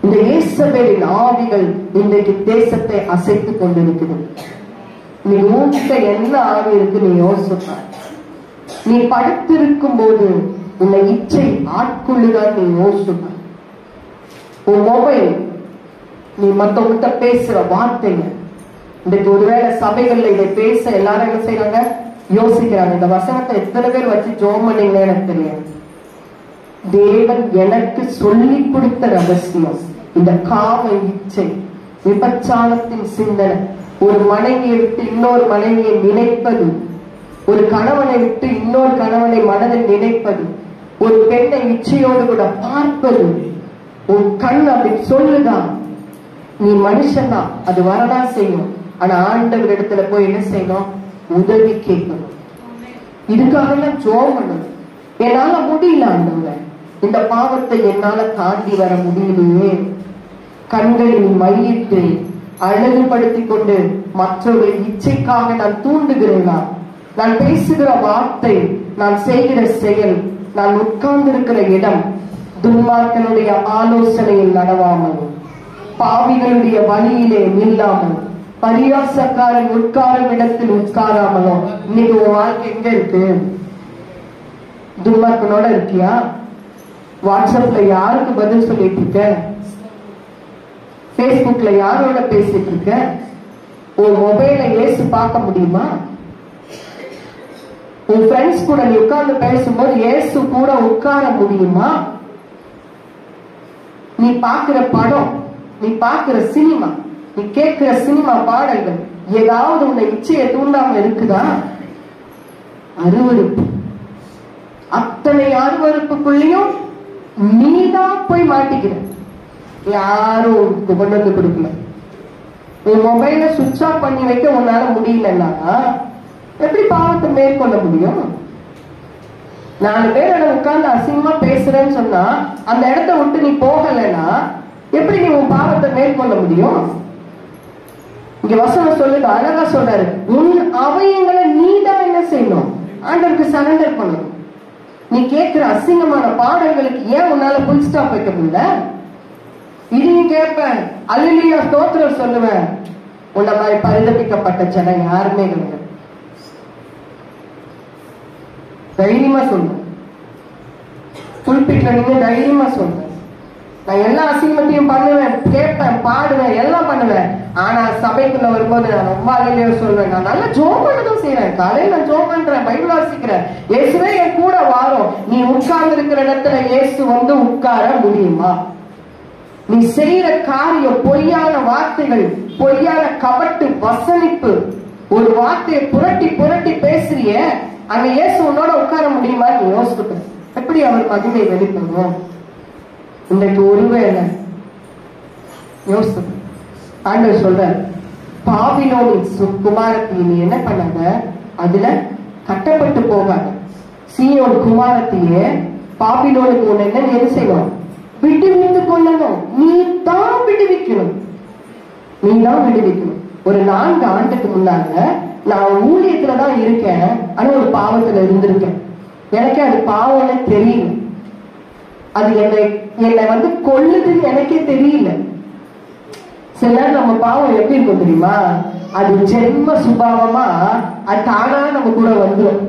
இந்த இயேசபேலின் ஆவிகள் இன்றைக்கு தேசத்தை அசைத்துக் கொண்டிருக்குது. நீ உன்கிட்ட என்ன ஆவி இருக்கு நீ யோசிப்ப. நீ படுத்திருக்கும் போது உன்னை இச்சை ஆட்கொள்ளுதான் நீ யோசிப்ப. உன் மொபைல், நீ மத்தவங்கிட்ட பேசுற வார்த்தைங்க. இன்றைக்கு ஒருவேளை சபைகள்ல இதை பேச எல்லாரும் என்ன செய்யறாங்க? யோசிக்கிறாங்க. இந்த வசனத்தை எத்தனை பேர் வச்சு ஜெபம் பண்ணீங்களே எனக்கு தெரியாது. தேவன் எனக்கு சொல்லி கொடுத்த ரகசியம் இந்த காம இச்சை, விபச்சாரத்தின் சிந்தனை, ஒரு மனைவியை விட்டு இன்னொரு மனைவியை நினைப்பது, ஒரு கணவனை விட்டு இன்னொரு கணவனை மனதில் நினைப்பது, ஒரு பெண்ணை இச்சையோடு கூட பார்ப்பது. உன் கண் அப்படி சொல்லுதான். நீ மனுஷன் தான், அது வரதான் செய்யும். ஆனா ஆண்டவர் இடத்துல போய் என்ன செய்யணும்? உதவி கேட்கணும். இதுக்காக எல்லாம் ஜெபம் பண்ணணும். என்னால முடியல ஆண்டவரே, இந்த பாவத்தை என்னால தாண்டி வர முடியலையே. கண்களில் மையிட்டு அழகுபடுத்திக் கொண்டு மற்றவர்கள் இச்சைக்காக நான் தூண்டுகிறேனா? நான் பேசுகிற வார்த்தை, நான் செய்கிற செயல், நான் உட்கார்ந்து இருக்கிற இடம் துன்மார்க்கனுடைய ஆலோசனையில் நடவாமல், பாவிகளுடைய வழியிலே நில்லாமல், பரியாசக்காரன் உட்காரும் இடத்தில் உட்காராமலோ. இன்னைக்கு உன் வாழ்க்கை எங்க இருக்கு? துன்மார்க்கனோட இருக்கியா? வாட்ஸ்அப்ல யாருக்கு பதில் சொல்லிட்டு இருக்க? பேஸ்புக்ல யாரோட பேசிட்டு இருக்க? உன் மொபைல ஏசு பார்க்க முடியுமா? உன் ஃப்ரெண்ட்ஸ் கூட நீ உட்கார்ந்து பேசும்போது ஏசு கூட உட்கார முடியுமா? நீ பார்க்கிற படம், நீ பார்க்கிற சினிமா, நீ கேட்கிற சினிமா பாடல்கள் ஏதாவது உன்னை இச்சையை தூண்டாம இருக்குதா? அருவருப்பு, அத்தனை அருவருப்புக்குள்ளேயும் நீதான் போய் மாட்டிக்கிற. யாரும் கொண்டு வந்து கொடுக்கல. உன் மொபைல சுவிட்ச் ஆஃப் பண்ணி வைக்க உன்னால முடியலன்னா எப்படி பாவத்தை மேற்கொள்ள முடியும்? 4 பேரோட உட்கார்ந்து அசிங்கமா பேசுறேன்னு சொன்னா அந்த இடத்த விட்டு நீ போகலன்னா எப்படி நீ உன் பாவத்தை மேற்கொள்ள முடியும்? இங்க வசனம் சொல்லுது, அழகா சொல்றாரு, உன் அவயங்களை நீதான் என்ன செய்யணும்? ஆண்டவருக்கு சரண்டர் பண்ணணும். நீ கேட்கிற அசிங்கமான பாடல்களுக்கு ஏன் உன்னால புல் ஸ்டாப் வைக்க முடியல? இதையும் கேட்பேன், அல்லேலூயா ஸ்தோத்திரம் சொல்லுவேன். உன்ன மாதிரி பரிதபிக்கப்பட்ட ஜனம் யாருமே கிடையாது. தைரியமா சொல்றேன், புல்பிட்ல நீங்க தைரியமா சொல்றேன். நான் எல்லா அசிங்கத்தையும் பண்ணுவேன், கேட்பேன், பாடுவேன், எல்லாம் பண்ணுவேன். ஆனா சபைக்குள்ள வரும்போது நான் ரொம்ப அலையிலேயே சொல்வேன், நான் நல்லா ஜெபம் பண்ணதும் செய்யறேன், காலையில நான் ஜெபம் பண்றேன், பைபிள் வாசிக்கிறேன், இயேசுவே என் கூட வாரும். நீ உட்கார்ந்து இருக்கிற இடத்துல இயேசு வந்து உட்கார முடியுமா? நீ செய்யற காரியம் பொய்யான வார்த்தைகள், பொய்யான கபட்டு வசனிப்பு, ஒரு வார்த்தையை புரட்டி புரட்டி பேசுறிய, அங்க இயேசு உன்னோட உட்கார முடியுமா? நீ யோசிக்க. எப்படி அவர் மகிமை வெளிப்படுவோம்? இன்றைக்கு ஒருவேளை யோசிக்க. ஆண்டவர் சொல்ற, பாபிலோனின் குமாரத்தை நீ என்ன பண்ணாத, அதுல கட்டப்பட்டு போகாத. சீயோன் குமாரத்தையே பாபிலோனுக்கு உன்னை என்ன செய்யணும்? விடுவித்து கொள்ளணும். நீ தான் விடுவிக்கணும், நீ தான் விடுவிக்கணும். ஒரு 4 ஆண்டுக்கு முன்னால நான் ஊழியத்துலதான் இருக்கேன், ஆனா ஒரு பாவத்துல இருந்திருக்கேன். எனக்கே அது பாவம்னு தெரியல. அது என்னை வந்து கொல்லுதுன்னு எனக்கே தெரியல. சில நேரம் நம்ம பாவம் எப்படி இருக்கும் தெரியுமா? அது ஜென்ம சுபாவமா அது தானா நம்ம கூட வந்துடும்.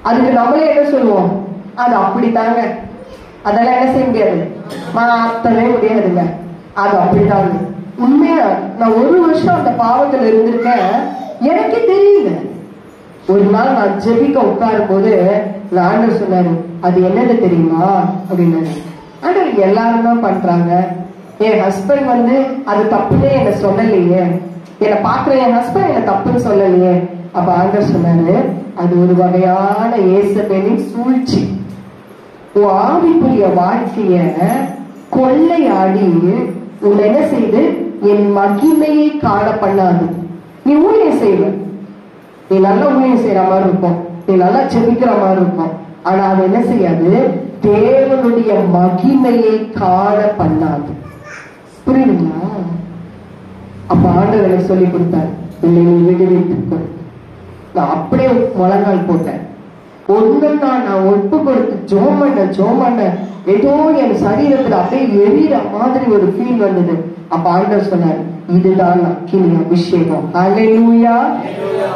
அதுக்கு நம்மளே என்ன சொல்லுவோம்? அது அப்படித்தாங்க, அதெல்லாம் என்ன செய்ய முடியாது, மாத்தவே முடியாதுங்க, அது அப்படித்தாங்க. உண்மையா நான் 1 வருஷம் அந்த பாவத்துல இருந்திருக்கேன், எனக்கே தெரியல. ஒரு நாள் நான் ஜெபிக்க உட்காரும் போது ஆண்டவர் சொன்னாரு, அது என்னது தெரியுமா அப்படின்னாரு. ஆண்டவர் எல்லாரும் தான் பண்றாங்க, என் ஹஸ்பண்ட் வந்து அது தப்புன்னே என்ன சொல்லலையே, என்னை பாக்குற என் ஹஸ்பண்ட் என்ன தப்புன்னு சொல்லலையே. அப்ப ஆண்டவர் சொன்னாரு, அது ஒரு வகையான இயேசபேலின் சூழ்ச்சி. உன் ஆவிக்குரிய வாழ்க்கைய கொள்ளையாடி உன்னை என்ன செய்து என் மகிமையை காண பண்ணாது. நீ ஊழியம் செய்வ, நீ நல்லா ஊழியம் செய்யற மாதிரி இருக்கும், நீ நல்லா செபிக்கிற மாதிரி இருக்கும். ஆனா அது என்ன செய்யாது, தேவனுடைய மகிமையை காண பண்ணாது. புரியுதுங்களா? அப்ப ஆண்டவர் எனக்கு சொல்லி கொடுத்தார், இல்லை நீ விடுவித்துக்கோ. நான் அப்படியே முழங்கால் போட்டேன். ஒன்று நான் ஒப்பு கொடுத்து ஜோம் பண்ண ஏதோ என் சரீரத்துல அப்படியே எரியிற மாதிரி ஒரு ஃபீல் வந்தது. அப்ப ஆண்டவர் சொன்னார், இதுதான் அக்கினி அபிஷேகம். ஹல்லேலூயா,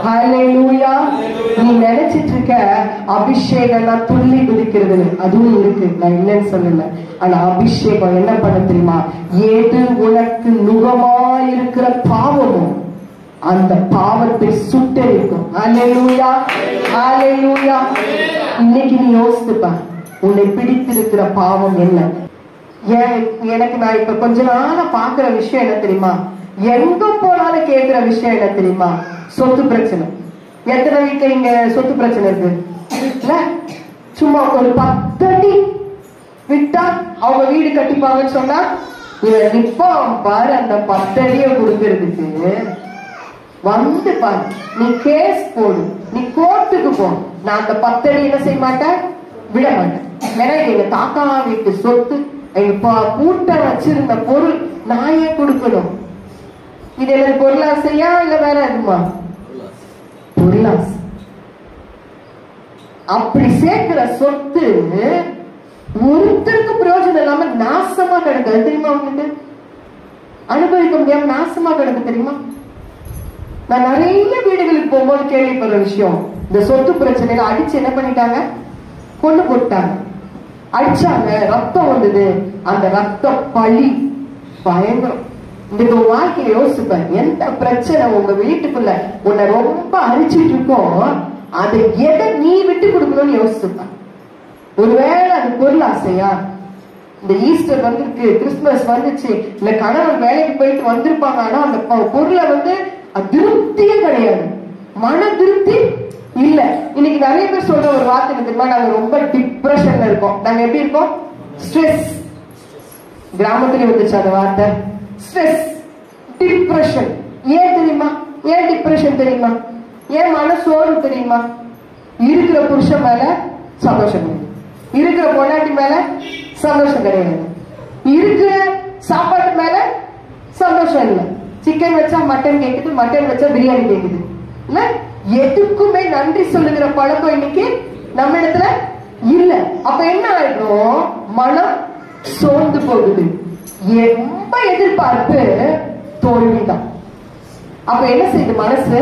ஹல்லேலூயா. நீ நினைச்சிட்டு இருக்க அபிஷேகம்னா துள்ளி குதிக்கிறது, அதுவும் இருக்கு, நான் இல்லைன்னு சொல்லல. ஆனா அபிஷேகம் என்ன பண்ண தெரியுமா, எது உனக்கு நுகமா இருக்கிற பாவமோ அந்த பாவத்தை சுட்டெரிக்கும். ஹல்லேலூயா, ஹல்லேலூயா. இன்னைக்கு நீ யோசித்துப்பா, உன்னை பிடித்திருக்கிற பாவம் என்ன? எனக்கு நான் இப்ப கொஞ்ச நாளா பாக்குற விஷயம் என்ன தெரியுமா, எங்க போனாலும் கேட்கிற விஷயம் என்ன தெரியுமா, சொத்து பிரச்சனை. எத்தனை வீட்டுல இங்க சொத்து பிரச்சனை இருக்கு? சும்மா ஒரு 10 அடி விட்டா அவங்க வீடு கட்டிப்பாங்கன்னு சொன்னா இவன் நிப்பான் பாரு, அந்த 10 அடியை கொடுக்கறதுக்கு வந்து பாரு. நீ கேஸ் போடு, நீ கோர்ட்டுக்கு போ, நான் அந்த 10 அடி என்ன செய்ய மாட்டேன், விட மாட்டேன். ஏன்னா எங்க தாத்தா வீட்டு சொத்து, எங்க கூட்ட வச்சிருந்த பொருள் நான் ஏன் கொடுக்கணும்? இது எனக்கு பொருளாசையா இல்ல வேற எதுமா? பொருளாசை. அப்படி சேர்க்கிற சொத்து ஒருத்தருக்கு பிரயோஜனம் இல்லாம நாசமா கிடக்கு. தெரியுமா உங்களுக்கு? அனுபவிக்க முடியாம நாசமா கிடக்கு தெரியுமா? நான் நிறைய வீடுகளுக்கு போகும்போது கேள்விப்படுற விஷயம், இந்த சொத்து பிரச்சனையில அடிச்சு என்ன பண்ணிட்டாங்க, கொண்டு போட்டாங்க, அடிச்சாங்க, ரத்தம் வந்தது. அந்த ரத்த பழி பயங்கரம். இந்த வாழ்க்கையை யோசிப்பேன், எந்த பிரச்சனை உங்க வீட்டுக்குள்ள உன்னை ரொம்ப அரிச்சிட்டு இருக்கோம், அதை எதை நீ விட்டு கொடுக்கணும்னு யோசிப்பேன். ஒருவேளை அது பொருள் ஆசையா? இந்த ஈஸ்டர் வந்துருக்கு, கிறிஸ்துமஸ் வந்துச்சு, இல்ல கணவன் வேலைக்கு போயிட்டு வந்திருப்பாங்க, ஆனா அந்த பொருளை வந்து திருப்தியே கிடையாது, மன திருப்தி இல்ல. இன்னைக்கு நிறைய பேர் சொல்ற ஒரு வார்த்தை தெரியுமா, நாங்க ரொம்ப டிப்ரெஷன்ல இருக்கோம். நாங்க எப்படி இருக்கோம்? ஸ்ட்ரெஸ். கிராமத்துல வந்துச்சு அந்த வார்த்தை, ஸ்ட்ரெஸ், டிப்ரெஷன். ஏன் தெரியுமா? ஏன் டிப்ரெஷன் தெரியுமா? ஏன் மனசோர்வு தெரியுமா? இருக்கிற புருஷன் மேல சந்தோஷம் கிடையாது, இருக்கிற பொண்டாட்டி மேல சந்தோஷம் கிடையாது, இருக்கிற சாப்பாட்டு மேல சந்தோஷம் இல்லை. சிக்கன் வச்சா மட்டன் கேக்குது, மட்டன் வச்சா பிரியாணி கேக்குது. இல்ல எதுக்குமே நன்றி சொல்லுகிற பழக்கம் இன்னைக்கு நம்ம இடத்துல இல்ல. அப்ப என்ன ஆயிடும், மனம் சோர்ந்து போகுது, ரொம்ப எதிர்பார்ப்பு தோல்விதான். அப்ப என்ன செய்யுது, மனசு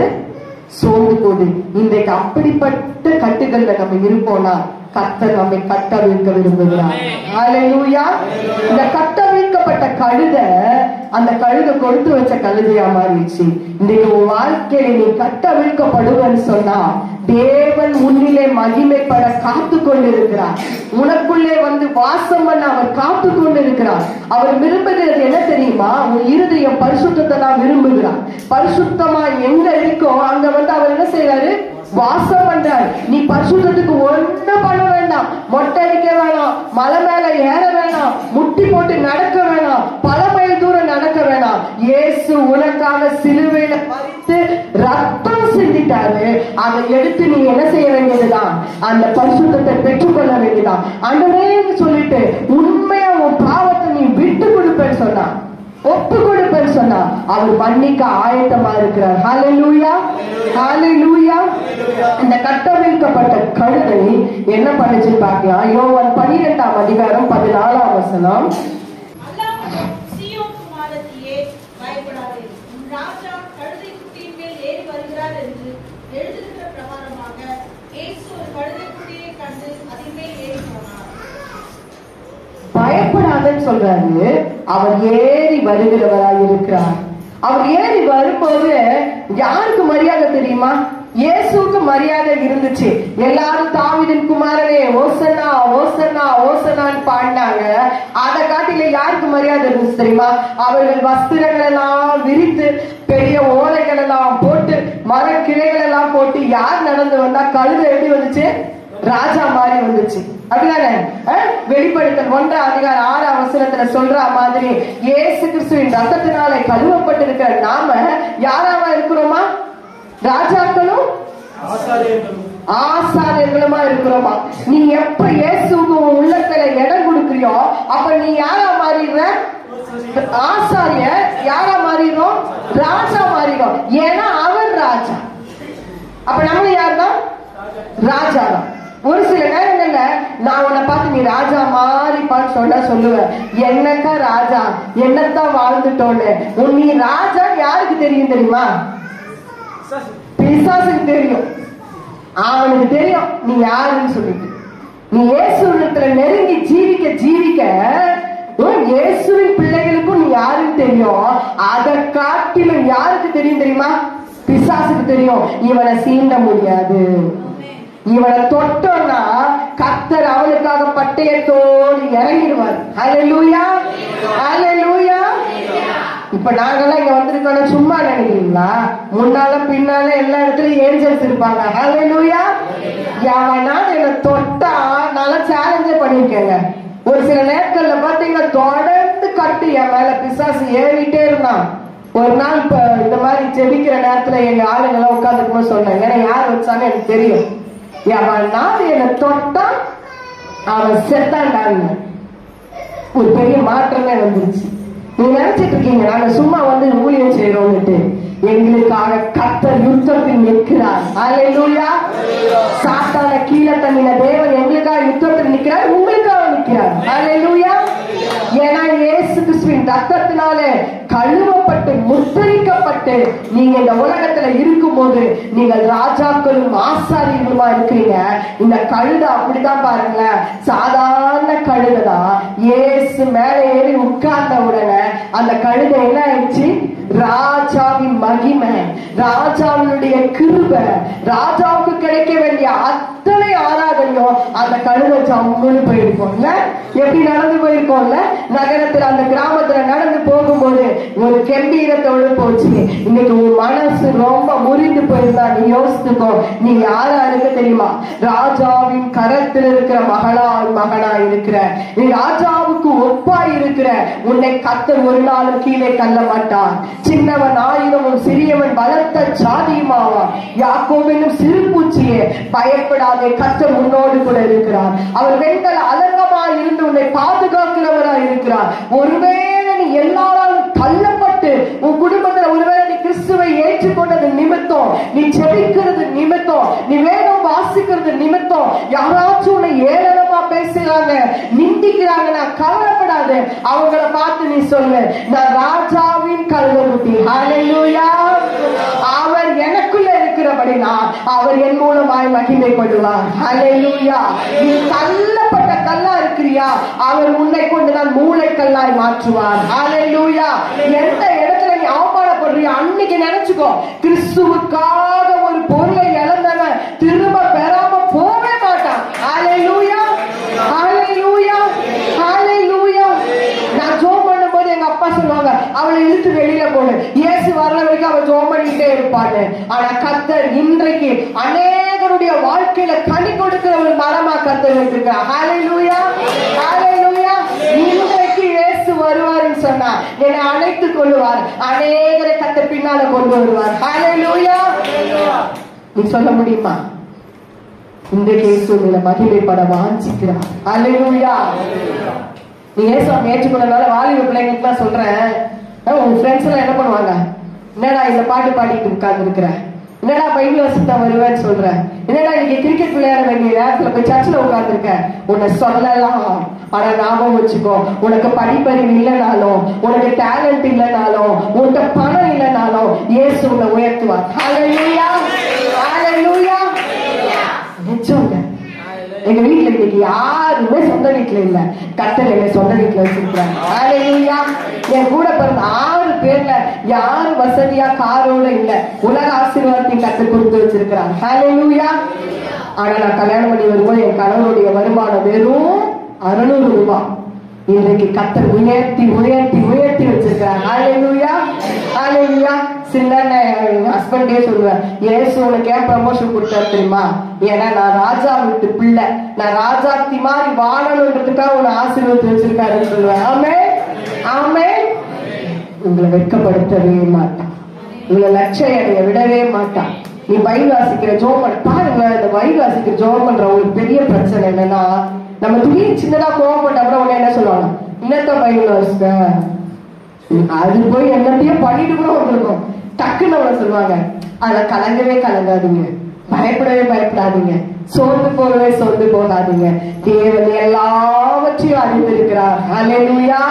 சோர்ந்து போகுது. இன்றைக்கு அப்படிப்பட்ட கட்டுகள்ல நம்ம இருப்போம்னா கர்த்தர் நம்மை கட்டவிழ்க்க விரும்புகிறார். ஹல்லேலூயா. இந்த கட்டவிழ்க்கப்பட்ட கழுதை அந்த கழுதை கொடுத்து வச்ச கழுதையா மாறிடுச்சு. இன்றைக்கு உன் வாழ்க்கையில நீ கட்டவிழ்க்கப்படுவன்னு சொன்னா தேவன் முன்னிலே மகிமைப்பட காத்து கொண்டிருக்கிறார். உனக்குள்ளே வந்து வாசம் பண்ண அவர் காத்து கொண்டிருக்கிறார். அவர் விரும்புகிறது என்ன தெரியுமா, உன் இருதயம் பரிசுத்தத்தை தான் விரும்புகிறார். பரிசுத்தமா எங்க இருக்கோ அங்க வந்து அவர் என்ன செய்யறாரு, வாசம் பண்றாரு. நீ பரிசுத்தத்துக்கு ஒண்ணு பண்ண வேண்டாம், மொட்டை அடிக்க வேணாம், மலை மேல ஏற வேணாம், முட்டி போட்டு நடக்க வேணாம், பல மைல் தூரம் நடக்க வேணாம். இயேசு உனக்காக சிலுவையில பறித்து ரத்தம் சிந்திட்டாரு. அதை எடுத்து நீ என்ன செய்ய வேண்டியதுதான், அந்த பரிசுத்தத்தை பெற்றுக்கொள்ள வேண்டியதான். ஆண்டவரே சொல்லிட்டு உண்மையா உன் பாவத்தை நீ விட்டு கொடுப்பேன்னு சொன்னா, ஒப்பு கொடுப்பேன்னு சொன்னா அவர் மன்னிக்க ஆயத்தமா இருக்கிறார். ஹல்லேலூயா, ஹல்லேலூயா. இந்த கட்டவிழ்க்கப்பட்ட கழுதை என்ன பண்ணுச்சு பார்க்கலாம். யோவான் 12ஆம் அதிகாரம் 14ஆம் வசனம். சீயோன் குமாரத்தியே பயப்படாதே, உன் ராஜா கழுதை குட்டியின் மேல் ஏறி வருகிறார் என்று எழுதியிருக்கிற பிரகாரமாக இயேசு ஒரு கழுதை குட்டியை கண்டு அதன் மேல் ஏறி போனார். பயப்படாதன்னு சொல்றாரு. அவர் ஏறி வருகிறவராய் இருக்கிறார். அவர் ஏறி வரும்போது யாருக்கு மரியாதை தெரியுமா, இயேசுக்கு மரியாதை இருந்துச்சு. எல்லாரும் தாவீதின் குமாரனே ஓசன்னா ஓசன்னா ஓசன்னான்னு பாடினாங்க. அதை காட்டில யாருக்கு மரியாதை இருந்துச்சு தெரியுமா? அவர்கள் வஸ்திரங்கள் எல்லாம் விரித்து பெரிய ஓலைகள் எல்லாம் போட்டு மரக்கிளைகள் எல்லாம் போட்டு யார் நடந்து வந்தா கழுதை எப்படி வந்துச்சு? ராஜா மாதிரி வந்துச்சு. அப்படிதானே? வெளிப்படுத்தல் 1:6 சொல்ற மாதிரி இயேசு கிறிஸ்துவின் ரத்தத்தினாலே கழுவப்பட்டிருக்கிற நாம யாராவா இருக்கிறோமா? ராஜாக்களும் ஆசாரியர்களுமா இருக்கிறோமா? நீ எப்ப இயேசுக்கு உள்ளத்துல இடம் கொடுக்கிறியோ அப்ப நீ யாரா மாறிடுற? ஆசாரியர். யாரா மாறிடும்? ராஜா மாறிடும். ஏன்னா அவர் ராஜா. அப்ப நம்ம யாருதான்? ராஜா தான். ஒரு சில நேரங்கள்ல நான் உன்னை பார்த்து நீ ராஜா மாறி பாட்டு சொன்னா சொல்லுவேன், என்னக்கா ராஜா, என்னத்தான் வாழ்ந்துட்டோன்னு. நீ ராஜா யாருக்கு தெரியும் தெரியுமா? பிசாசுக்கு தெரியும். அவனுக்கு தெரியும் நீ யாருன்னு சொல்லிட்டு. நீ இயேசுவிடத்துல நெருங்கி ஜீவிக்க ஜீவிக்க இயேசுவின் பிள்ளைகளுக்கும் நீ யாருன்னு தெரியும். அதை காட்டிலும் யாருக்கு தெரியும் தெரியுமா? பிசாசுக்கு தெரியும். இவனை சீண்ட முடியாது, இவனை தொட்டோன்னா கர்த்தர் அவனுக்காக பட்டயத்தோடு இறங்கிடுவார். ஹல்லேலூயா, ஹல்லேலூயா. இப்ப நாங்கெல்லாம் இங்க வந்திருக்கோம் சும்மா நினைக்கிறீங்களா? முன்னால பின்னால எல்லா இடத்துலயும் ஏஞ்சல்ஸ் இருப்பாங்க. ஹல்லேலூயா. எவனாவது என்ன தொட்டா நான் சேலஞ்சே பண்ணிருக்கேங்க. ஒரு சில நேரங்கள்ல பாத்தீங்கன்னா தொடர்ந்து கட்டு என் மேல பிசாசு ஏறிட்டே இருந்தான். ஒரு நாள் இப்ப இந்த மாதிரி ஜெபிக்கிற நேரத்துல எங்க ஆளுங்கெல்லாம் உட்காந்துக்கும்போது சொன்னாங்க, ஏன்னா யார் வச்சான்னு எனக்கு தெரியும், எவனாவது என்ன தொட்டா அவன் செத்தாண்டாங்க. ஒரு பெரிய மாற்றமே வந்துருச்சு. நீங்க நினைச்சிட்டு இருக்கீங்க நாங்க சும்மா வந்து ஊழியம் செய்யறோம்னுட்டு. எங்களுக்காக கர்த்தர் யுத்தத்தில் நிற்கிறார். ஹல்லேலூயா. சாத்தான கீழே தண்ணின தேவன் எங்களுக்காக யுத்தத்தில் நிற்கிறார், உங்களுக்காக நிற்கிறார். ஹல்லேலூயா. ஏன்னா இயேசு கிறிஸ்துவின் ரத்தத்தினாலே கழுவப்பட்டு முத்திரிக்கப்பட்டு நீங்க இந்த உலகத்துல இருக்கும் போது நீங்கள் ராஜாக்களும் ஆசாரியர்களுமா இருக்கிறீங்க. இந்த கழுதை அப்படிதான் பாருங்களேன், சாதாரண கழுதைதான். இயேசு மேல ஏறி உட்கார்ந்த உடனே அந்த கழுதை என்ன ஆயிடுச்சு? ராஜாவின் மகிமை, ராஜாவினுடைய கிருபை, ராஜாவுக்கு கிடைக்க வேண்டிய அத்தனை ஆராதனையும் அந்த கழுதை ஜம்முன்னு போயிருக்கோம்ல. எப்படி நடந்து போயிருக்கோம்ல? நகரத்துல அந்த கிராமத்துல நடந்து போகும்போது ஒரு கம்பீரத்தோடு போச்சு. இன்னைக்கு உன் மனசு ரொம்ப முறிந்து போயிருந்தா நீ யோசித்துக்கோ, நீ யாரா இருக்க தெரியுமா? ராஜாவின் கரத்தில் இருக்கிற மகனா இருக்கிற, நீ ராஜாவுக்கு ஒப்பாய் இருக்கிற. உன்னை கர்த்தர் ஒரு நாளும் கீழே தள்ள மாட்டான். சின்னவன் ஆயிரமும் சிறியவன் பலத்த ஜாதியுமாவான். யாக்கோபு என்னும் சிறு பூச்சியே பயப்படாதே, கர்த்தர் உன்னோடு கூட இருக்கிறார். அவர் வெண்கல அலங்கமாய் இருந்து உன்னை பாதுகாக்கிறவராய் இருக்கிறார். ஒருவேளை நீ எல்லாராலும் தள்ளப்பட்டு உன் குடும்பத்துல ஒருவேளை நீ கிறிஸ்துவை ஏற்றுக்கொண்டது நிமித்தம், நீ ஜெபிக்கிறது நிமித்தம், நீ வேதம் வாசிக்கிறது நிமித்தம் யாராச்சும் உன்னை ஏளனமா பேசுறாங்க, நிந்திக்கிறாங்கன்னா கவலைப்படாது. அவங்கள பார்த்து நீ சொல்லு, நான் ராஜாவின் கழுதைக்குட்டி. ஹல்லேலூயா. அவர் எனக்குள்ள இருக்கிறபடினா அவர் என் மூலமாய் மகிமை கொள்வார். ஹல்லேலூயா. நீ தள்ளப்பட்ட கல்லா இருக்கிறியா, அவர் உன்னை கொண்டுதான் மூளைக்கல்லாய் மாற்றுவார். ஹல்லேலூயா. எந்த இடத்துல நீ அவமானப்படுறியா அன்னைக்கு நினைச்சுக்கோ, கிறிஸ்துவுக்காக ஒரு பொருளை இழந்தவன் திரும்ப பெறாம போவே மாட்டான். ஹல்லேலூயா, ஹல்லேலூயா, ஹல்லேலூயா. நான் ஜோம் பண்ணும்போது எங்க அப்பா சொல்லுவாங்க, அவளை இழுத்து வெளியில போடு, இயேசு வர்ற வரைக்கும் அவள் ஜோம் பண்ணிக்கிட்டே இருப்பாரு. ஆனா கர்த்தர் இன்றைக்கு அநேகருடைய வாழ்க்கையில கனி கொடுக்கிற ஒரு மரமா கர்த்தர் இருக்கிறார். ஹல்லேலூயா, ஹல்லேலூயா. இன்றைக்கு இயேசு வருவாருன்னு சொன்னா என்னை அணைத்துக் கொள்வார், அநேகரை கர்த்தர் பின்னால கொண்டு வருவார். ஹல்லேலூயா. நீ சொல்ல முடியுமா? இந்த இயேசு உங்களை மகிமைப்பட வாஞ்சிக்கிறார். ஹல்லேலூயா. நீ இயேசுவை ஏற்றுக்கொண்டனால வாலிப பிள்ளைங்களுக்கு சொல்றேன், உங்க ஃப்ரெண்ட்ஸ் எல்லாம் என்ன பண்ணுவாங்க? என்னடா இந்த பாட்டு பாடிட்டு உட்கார்ந்து இருக்கிற, என்னடா பைபிள் வசத்தா வருவேன்னு சொல்ற, என்னடா இன்னைக்கு கிரிக்கெட் விளையாட வேண்டிய நேரத்துல போய் சர்ச்சில் உட்கார்ந்து இருக்க. உன்னை சொல்லலாம், ஆனா ஞாபகம் வச்சுக்கோ, உனக்கு படிப்பறிவு இல்லைனாலும், உனக்கு டேலண்ட் இல்லைனாலும், உன்கிட்ட பணம் இல்லைனாலும் இயேசு உன்னை உயர்த்துவார். ஹல்லேலூயா, ஹல்லேலூயா. நிச்சயங்க எங்க வீட்டுல இன்னைக்கு யாருமே சொந்த வீட்டுல இல்ல, கர்த்தர் என்னை சொந்த வீட்டுல வச்சிருக்கிறாங்க. ஹல்லேலூயா. என் கூட பிறந்த 6 பேர்ல யாரும் வசதியா காரோட இல்ல, உலக ஆசீர்வாதத்தையும் கர்த்தர் கொடுத்து வச்சிருக்கிறாங்க. ஹல்லேலூயா. ஆனா நான் கல்யாணம் பண்ணி வரும்போது என் கணவருடைய வருமானம் வெறும் 600 ரூபாய். இன்றைக்கு கர்த்தர் உயர்த்தி உயர்த்தி உயர்த்தி வச்சிருக்கிறாங்க. ஹல்லேலூயா, ஹல்லேலூயா. சின்ன ஹஸ்பண்டே சொல்லுவேன், இயேசு உனக்கு ஏன் ப்ரமோஷன் கொடுத்தாரு தெரியுமா? ஏன்னா நான் ராஜா வீட்டு பிள்ளை, நான் ராஜாத்தி மாதிரி வாழணுன்றதுக்காக உன்னை ஆசீர்வதித்து வச்சிருக்காருன்னு சொல்லுவேன். ஆமே ஆமே. உங்களை வெட்கப்படுத்தவே மாட்டான், உங்களை லட்சிய அடைய விடவே மாட்டான். நீ பைபிள் வாசிக்கிற ஜோமன் பாருங்க, இந்த பைபிள் வாசிக்கிற ஜோம் பண்ற ஒரு பெரிய பிரச்சனை என்னன்னா, நம்ம திடீர்னு சின்னதா கோவப்பட்ட அப்புறம் உடனே என்ன சொல்லுவாங்க, இன்னத்த பைபிள் வாசிக்க அது போய் என்னத்தையும் பண்ணிட்டு கூட வந்திருக்கும். டக்குன்னு அவளை சொல்லுவாங்க, அதுல கலங்கவே கலங்காதீங்க, பயப்படவே பயப்படாதீங்க, சோர்ந்து போகவே சோர்ந்து போகாதீங்க, தேவன் எல்லாவற்றையும் அறிந்திருக்கிறார். ஹல்லேலூயா,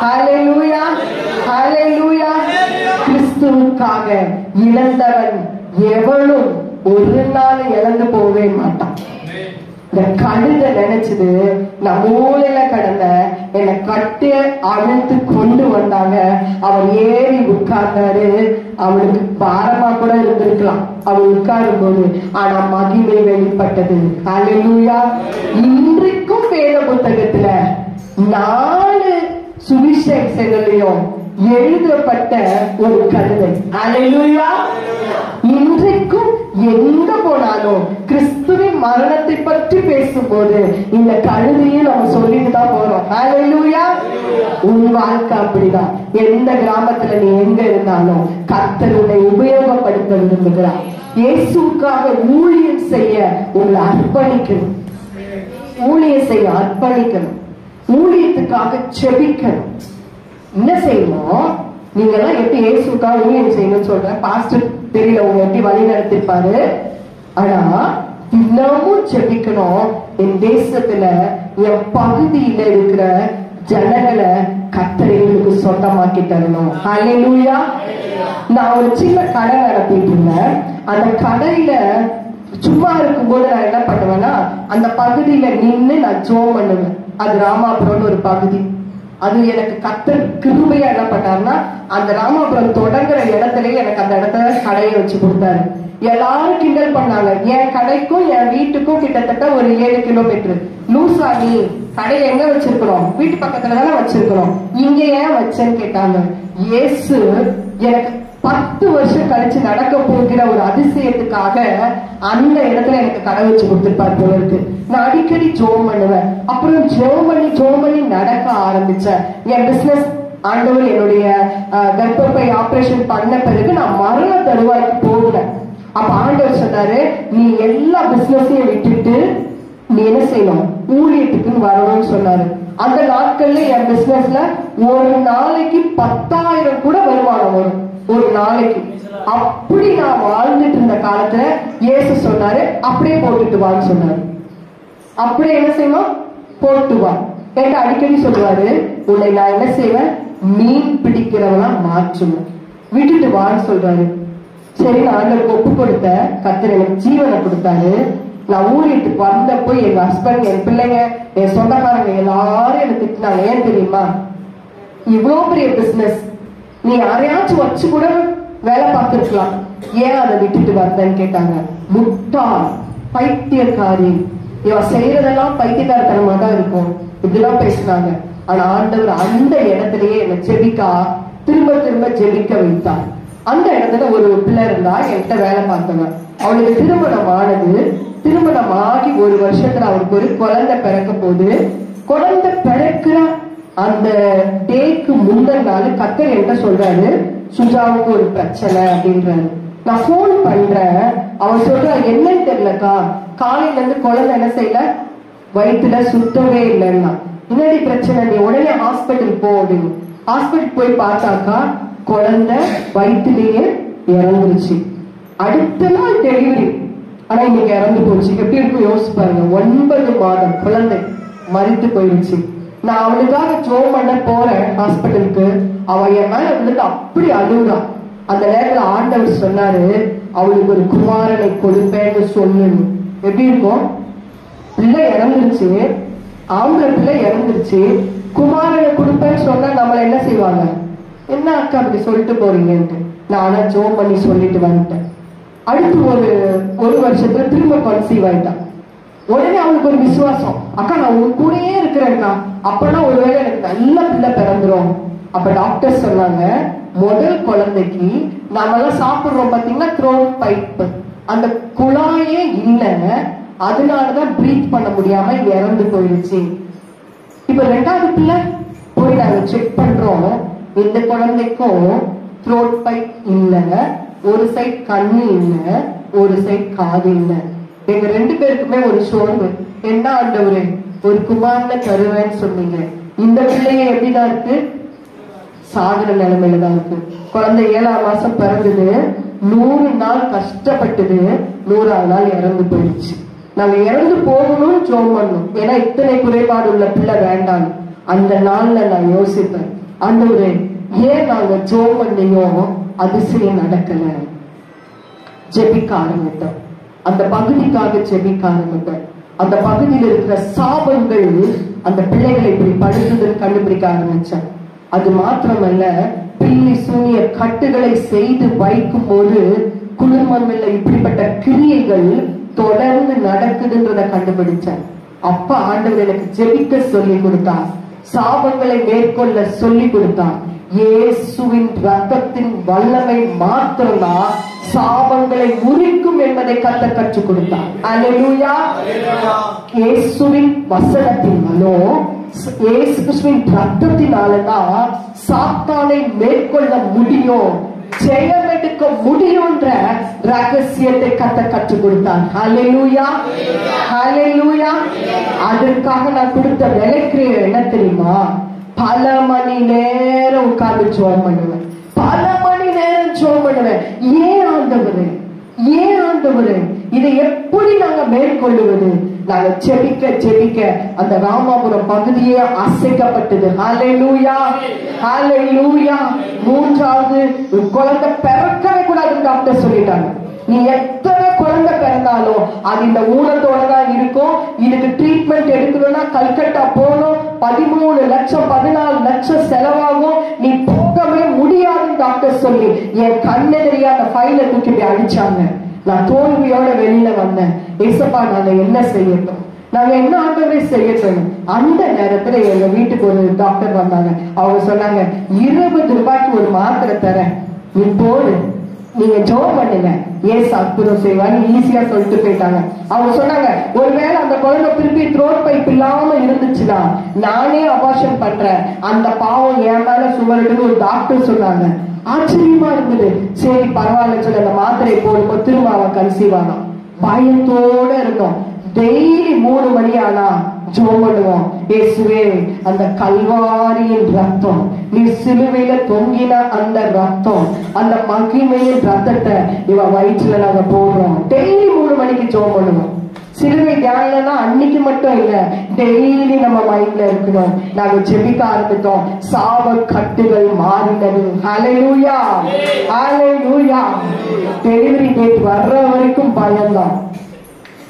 ஹல்லேலூயா, ஹல்லேலூயா. கிறிஸ்துவுக்காக இழந்தவன் எவனும் ஒரு நாள் இழந்து போகவே மாட்டான். இந்த கழுத நினைச்சது நான் மூலையில கடந்த என்னை கட்டி அழுத்து கொண்டு வந்தாங்க, அவர் ஏறி உட்கார்ந்தாரு. அவளுக்கு பாரமா கூட இருந்திருக்கலாம் அவள் உட்காரும் போது, ஆனா மகிமை வெளிப்பட்டது. ஹல்லேலூயா. இன்றைக்கும் வேத புத்தகத்துல 4 சுவிசேஷங்களையும் எழுதப்பட்ட ஒரு கழுதை. ஹல்லேலூயா. இன்றைக்கும் எங்க போனாலும் கிறிஸ்துவின் மரணத்தை பற்றி பேசும்போது இந்த கழுதையை நம்ம சொல்லிட்டு தான் போறோம். ஹல்லேலூயா. உன் வாழ்க்கை அப்படிதான். எந்த கிராமத்துல நீ எங்க இருந்தாலும் கர்த்தர் உன்னை உபயோகப்படுத்த விரும்புகிறார். இயேசுக்காக ஊழியம் செய்ய உங்களை அர்ப்பணிக்கணும், ஊழியம் செய்ய அர்ப்பணிக்கணும், ஊழியத்துக்காக செபிக்கணும். என்ன செய்யணும்? நீங்க எல்லாம் எப்படி இயேசுக்காக ஊழியம் செய்யணும்னு சொல்றேன், பாஸ்டர் தெரியல உங்க எப்படி வழி நடத்திருப்பாரு. ஆனா தினமும் செபிக்கணும். என் தேசத்துல என் பகுதியில இருக்கிற ஜனங்களை கர்த்தர் எங்களுக்கு சொந்தமாக்கி தரணும். ஹல்லேலூயா. நான் ஒரு சின்ன கடை நடத்திட்டு இருந்தேன். அந்த கடையில சும்மா இருக்கும்போது நான் என்ன பண்ணுவேன்னா, அந்த பகுதியில நின்று நான் ஜெபம் பண்ணுவேன். அது ராமாபுரம்னு ஒரு பகுதி. அது எனக்கு கர்த்தர் கிருபையா என்ன பண்ணாருன்னா, அந்த ராமாபுரம் தொடங்குற இடத்துலயே எனக்கு அந்த இடத்துல கடையை வச்சு கொடுத்தாரு. எல்லாரும் கிண்டல் பண்ணாங்க. என் கடைக்கும் என் வீட்டுக்கும் கிட்டத்தட்ட ஒரு 7 கிலோமீட்டர். லூசா நீ கடையை எங்க வச்சிருக்கிறோம்? வீட்டு பக்கத்துல தானே வச்சிருக்கிறோம், இங்க ஏன் வச்சேன்னு கேட்டாங்க. இயேசு எனக்கு 10 வருஷம் கழிச்சு நடக்க போகிற ஒரு அதிசயத்துக்காக அந்த இடத்துல எனக்கு கடை வச்சு கொடுத்துருப்பார் போல இருக்கு. நான் அடிக்கடி ஜெபம் பண்ணுவேன். அப்புறம் ஜெபம் பண்ணி நடக்க ஆரம்பிச்சேன். என் பிசினஸ் ஆண்டவர் என்னுடைய கர்ப்பப்பை ஆபரேஷன் பண்ண பிறகு நான் மரண தருவாய்க்கு போகிறேன். அப்ப ஆண்டவர் சொன்னாரு, நீ எல்லா பிசினஸையும் விட்டுட்டு நீ என்ன செய்யணும், ஊழியத்துக்குன்னு வரணும்னு சொன்னாரு. அந்த நாட்கள்ல என் பிசினஸ்ல ஒரு நாளைக்கு 10,000 கூட வருமானம் வரும் ஒரு நாளைக்கு. அப்படி நான் வாழ்ந்துட்டு இருந்த காலத்துல இயேசு சொன்னாரு, அப்படியே போட்டுட்டு வான்னு சொன்னாரு. அப்படியே என்ன செய்யணும், போட்டு வா. என்கிட்ட அடிக்கடி சொல்லுவாரு, உன்னை நான் என்ன செய்வேன், மீன் பிடிக்கிறவனா மாற்றுவேன், விட்டுட்டு வான்னு சொல்றாரு. சரி, நான் ஆண்டவருக்கு ஒப்பு கொடுத்த கர்த்தர் எனக்கு ஜீவனை கொடுத்தாரு. நான் ஊழியத்துக்கு வந்தப்போ எங்க ஹஸ்பண்ட், என் பிள்ளைங்க, என் சொந்தக்காரங்க எல்லாரும் எனக்கு திட்டினாங்க. ஏன் தெரியுமா? இவ்வளவு பெரிய பிசினஸ் நீ யாரையாச்சும் வச்சு கூட வேலை பார்த்துருக்கலாம், ஏன் அதை விட்டுட்டு வந்தேன்னு கேட்டாங்க. முட்டாள், பைத்தியக்காரி, இவன் செய்யறதெல்லாம் பைத்தியக்காரத்தனமா தான் இருக்கும், இப்படிலாம் பேசினாங்க. ஆனா ஆண்டவர் அந்த இடத்துலயே என்ன திரும்ப திரும்ப ஜெபிக்க வைத்தார். அந்த இடத்துல ஒரு பிள்ளை இருந்தா, என்கிட்ட வேலை பார்த்தவன். அவளுக்கு திருமணம் ஆனது. திருமணம் ஆகி 1 வருஷத்துல அவருக்கு ஒரு குழந்தை பிறக்க போது, குழந்தை பிறக்கிற அந்த டேக்கு முந்தின நாள் கர்த்தர் என்கிட்ட சொல்றாரு, சுஜாவுக்கு ஒரு பிரச்சனை அப்படின்றாரு. நான் போன் பண்றேன். அவன் சொல்றா, என்னன்னு தெரியலக்கா, காலையில இருந்து குழந்தை என்ன செய்யல, வயிற்றுல சுத்தவே இல்லைன்னா. என்னடி பிரச்சனை, நீ உடனே ஹாஸ்பிட்டல் போ அப்படின்னு. ஹாஸ்பிட்டல் போய் பார்த்தாக்கா குழந்தை வயிற்றுலயே இறந்துருச்சு. அடுத்த நாள் டெலிவரி, ஆனா இன்னைக்கு இறந்து போச்சு. எப்படி இருக்கும் யோசிச்சு பாருங்க. 9 மாதம் குழந்தை மரித்து போயிடுச்சு. நான் அவளுக்காக ஜெபம் பண்ண போறேன் ஹாஸ்பிட்டலுக்கு. அவன் என் மேல விழுந்து அப்படி அழுகுறான். அந்த நேரத்துல ஆண்டவர் சொன்னாரு, அவளுக்கு ஒரு குமாரனை கொடுப்பேன்னு சொல்லணும். எப்படி இருக்கும்? பிள்ளை இறந்துருச்சு, ஆம்பளை பிள்ளை இறந்துருச்சு, குமாரனை கொடுப்பேன்னு சொன்னா நம்மள என்ன செய்வாங்க? என்ன அக்கா அப்படி சொல்லிட்டு போறீங்கன்ட்டு நானா ஜோம் பண்ணி சொல்லிட்டு வந்துட்டேன். அடுத்து ஒரு வருஷத்துல திரும்ப கன்சீவ் ஆயிட்டான். உடனே அவனுக்கு ஒரு விசுவாசம், அக்கா நான் உங்க கூடயே இருக்கிறேன்க்கா, அப்பனா ஒருவேளை எனக்கு நல்ல பிள்ளை பிறந்துரும். அப்ப டாக்டர் சொன்னாங்க, முதல் குழந்தைக்கு நாமெல்லாம் சாப்பிடுறோம் பாத்தீங்கன்னா த்ரோட் பைப், அந்த குழாயே இல்லை, அதனாலதான் பிரீத் பண்ண முடியாம இறந்து போயிடுச்சு. இப்ப ரெண்டாவது பிள்ளை போய் நாங்க செக் பண்றோம், இந்த குழந்தைக்கும் த்ரோட் பைப் இல்ல, ஒரு சைட் கண்ணு இல்ல, ஒரு சைட் காது இல்ல. எங்க 2 பேருக்குமே ஒரு சோர்வு. என்ன ஆண்டவரே, ஒரு குமாரனை தருவேன்னு சொன்னீங்க, இந்த பிள்ளைய எப்படிதான் இருக்கு? சாகுற நிலைமையில தான் இருக்கு. குழந்தை 7ஆம் மாசம் பிறந்தது, 100 நாள் கஷ்டப்பட்டது, 100ஆவது நாள் இறந்து போயிடுச்சு. நாங்க இறந்து போகணும்னு ஜோம் பண்ணோம், ஏன்னா இத்தனை குறைபாடு உள்ள பிள்ளை வேண்டாம். அந்த நாள்ல நான் யோசிப்பேன், ஆண்டவரே ஏன் நாங்க ஜோம் பண்ணியும் அதிசயம் நடக்கல? ஜெபிக்க ஆரம்பித்தோம், அந்த பகுதிக்காக ஜெபிக்க ஆரம்பித்தேன். அந்த பகுதியில் இருக்கிற சாபங்கள் அந்த பிள்ளைகளை இப்படி படுத்துதல் கண்டுபிடிக்க ஆரம்பிச்சேன். அது மாத்திரமல்ல, பில்லி சூனிய கட்டுகளை செய்து வைக்கும் போது குடும்பங்கள்ல இப்படிப்பட்ட கிரியைகள் தொடர்ந்து நடக்குதுன்றத கண்டுபிடிச்சேன். அப்ப ஆண்டவர் எனக்கு ஜெபிக்க சொல்லி கொடுத்தார், சாபங்களை மேற்கொள்ள சொல்லி கொடுத்தார். இயேசுவின் ரத்தத்தின் வல்லமை மாத்திரம்தான் சாபங்களை முறிக்கும் என்பதை கற்றுக் கொடுத்தார். அல்லேலூயா. இயேசுவின் வசனத்தினாலோ இயேசு கிறிஸ்துவின் ரத்தத்தினாலதான் சாத்தானை மேற்கொள்ள முடியும், ஜெயம் எடுக்க முடியும்ன்ற ரகசியத்தை கற்றுக் கொடுத்தார். ஹல்லேலூயா, ஹல்லேலூயா. அதற்காக நான் கொடுத்த விலைக்கு என்ன தெரியுமா? பல மணி நேரம் உட்கார்ந்து ஜெபம் பண்ணுவேன், பல மணி நேரம் ஜெபம் பண்ணுவேன். ஏன் ஆண்டவரே, ஏன் ஆண்டவரே, இதை எப்படி நாங்க மேற்கொள்ளுவது? நாங்க ஜெபிக்க ஜெபிக்க அந்த ராமாபுரம் பகுதியே அசைக்கப்பட்டது. ஹல்லேலூயா, ஹல்லேலூயா. 3வது குழந்தை பிறக்கவே கூடாதுன்னு டாக்டர் சொல்லிட்டாங்க. நீ எத்தனை குழந்தை பிறந்தாலும் அது இந்த ஊனத்தோட தான் இருக்கும். இதுக்கு ட்ரீட்மெண்ட் எடுக்கணும்னா கல்கட்டா போகணும், 13 லட்சம் 14 லட்சம் செலவாகும், நீ போகவே முடியாதுன்னு டாக்டர் சொல்லி என் கண்ணெதிரியா அந்த ஃபைலை தூக்கி போய் அடிச்சாங்க. நான் தோல்வியோட வெளியில வந்தேன். ஏசப்பா நாங்க என்ன செய்யட்டும், நாங்க என்ன ஆண்டவரே செய்யட்டும். அந்த நேரத்துல எங்க வீட்டுக்கு ஒரு டாக்டர் வந்தாங்க. அவங்க சொன்னாங்க, 20 ரூபாய்க்கு ஒரு மாத்திரை தரேன், நீ போடு, நீங்க ஜெபம் பண்ணுங்க, ஏசு அற்புதம் செய்வான்னு ஈஸியா சொல்லிட்டு போயிட்டாங்க. அவங்க சொன்னாங்க, ஒருவேளை அந்த குழந்தை திருப்பி த்ரோட் பைப் இல்லாம இருந்துச்சுன்னா நானே அபார்ஷன் பண்றேன், அந்த பாவம் என் மேல சுமரட்டுன்னு ஒரு டாக்டர் சொன்னாங்க. ஆச்சரியமா இருந்தது. சரி பரவாயில்ல சொல்லி அந்த மாத்திரை போடும்போது திரும்ப அவன் கன்சீவ் ஆனான். பயத்தோட இருந்தோம். டெய்லி 3 மணி ஆனா ஜெபம் பண்ணுவோம், இயேசுவே அந்த கல்வாரியின் ரத்தம், நீ சிலுவையில தொங்கின அந்த ரத்தம், அந்த மகிமையின் ரத்தத்தை இவ வயிற்றுல நாங்க போடுறோம். டெய்லி 3 மணிக்கு ஜெபம் பண்ணுவோம். சிலுவை தியானம்னா அன்னைக்கு மட்டும் இல்ல, டெய்லி நம்ம மைண்ட்ல இருக்கணும். நாங்க ஜெபிக்க ஆரம்பித்தோம், சாப கட்டுகள் மாறினது. ஹல்லேலூயா, ஹல்லேலூயா. டெலிவரி டேட் வர்ற வரைக்கும் பயம்தான்.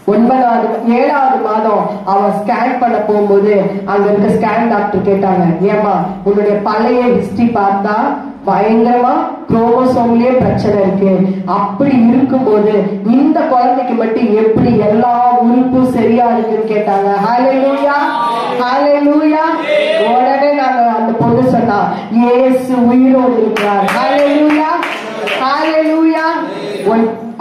7வது மாதம் அவன் ஸ்கேன் பண்ண போகும்போது அங்க இருக்க ஸ்கேன் டாக்டர் கேட்டாங்க, ஏமா உன்னுடைய பழைய ஹிஸ்டரி பார்த்தா பயங்கரமா குரோமோசோம்லயே பிரச்சனை இருக்கு, அப்படி இருக்கும்போது இந்த குழந்தைக்கு மட்டும் எப்படி எல்லா உறுப்பும் சரியா இருக்குன்னு கேட்டாங்க. ஹல்லேலூயா, ஹல்லேலூயா. உடனே நாங்க அந்த பொண்ணு சொன்னா, இயேசு உயிரோடு இருக்கிறார். ஹல்லேலூயா, ஹல்லேலூயா.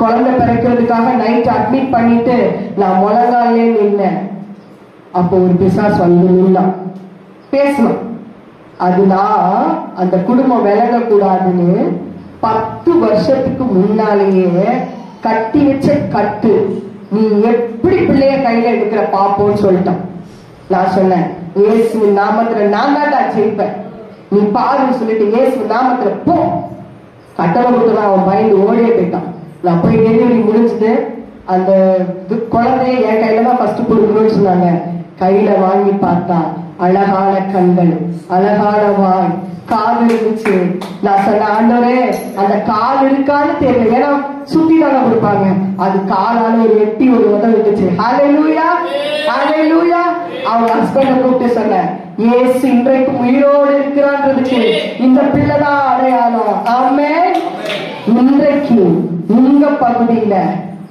குழந்தை பிறக்கிறதுக்காக நைட் அட்மிட் பண்ணிட்டு நான் முழங்காலே நின்னேன். அப்போ ஒரு பிசாசு வந்து நின்னா பேசணும். அதுதான் அந்த குடும்பம் விலகக்கூடாதுன்னு 10 வருஷத்துக்கு முன்னாலேயே கட்டி வச்ச கட்டு, நீ எப்படி பிள்ளைய கையில எடுக்கிற பாப்போன்னு சொல்லிட்டான். நான் சொன்னேன், இயேசுவின் நாமத்துல நான் தான் ஜெயிப்பேன், நீ பாருன்னு சொல்லிட்டு இயேசு நாமத்துல போ. கட்டளை கொடுத்து அவன் பயந்து ஓடியே போயிட்டான். நான் போய் டெலிவரி முடிச்சுட்டு அந்த குழந்தைய என் கையில தான் ஃபர்ஸ்ட் கொடுக்கணும்னு சொன்னாங்க. கையில வாங்கி பார்த்தா அழகான கண்கள், அழகான வாய், கால் இருந்துச்சு. நான் சொன்ன, ஆண்டவரே அந்த கால் இருக்கான்னு தெரியல, ஏன்னா சுத்தி தானே கொடுப்பாங்க, அது காலால ஒரு எட்டி ஒரு உதவி இருந்துச்சு. ஹல்லேலூயா, ஹalleluya. அவங்க ஹஸ்பண்ட் கூப்பிட்டு சொன்ன, இயேசு இன்றைக்கு உயிரோடு இருக்கிறான்றதுக்கு இந்த பிள்ளைதான் அடையாளம். ஆமென். இன்றைக்கு உங்க பகுதியில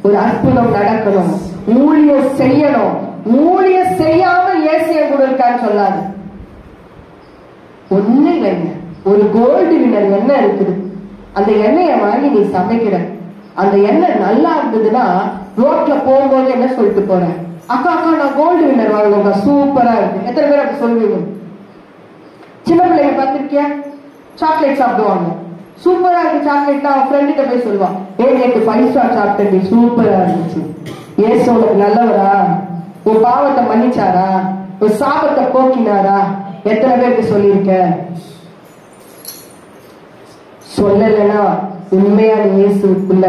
ஒரு அற்புதம் நடக்கணும், ஊழியம் செய்யணும். ஊழியம் செய்யாம இயேசு கூட இருக்கான்னு சொல்லாது. ஒண்ணு இல்லைங்க, ஒரு கோல்டு வினர் எண்ணெய் இருக்குது, அந்த எண்ணெயை வாங்கி நீ சமைக்கிற, அந்த எண்ணெய் நல்லா இருந்ததுன்னா ரோட்ல போகும்போது என்ன சொல்லிட்டு போறேன், அக்கா அக்கா நான் கோல்டு வினர் வாங்கணுங்க, சூப்பரா இருக்கு. எத்தனை பேர் அப்படி சொல்லுவீங்க? சின்ன பிள்ளைங்க பார்த்திருக்கியா, சாக்லேட் சாப்பிடுவாங்க, சூப்பரா இருக்கு சாக்லேட். நான் ஃப்ரெண்ட்கிட்ட போய் சொல்லுவான், நேற்று 5 ஸ்டார் சாப்பிட்டேன், சூப்பரா இருந்துச்சு. ஏசு உனக்கு நல்லவரா? உன் பாவத்தை மன்னிச்சாரா? உன் சாபத்தை போக்கினாரா? எத்தனை பேருக்கு சொல்லியிருக்க? சொல்லலைன்னா உண்மையான இயேசுக்குள்ள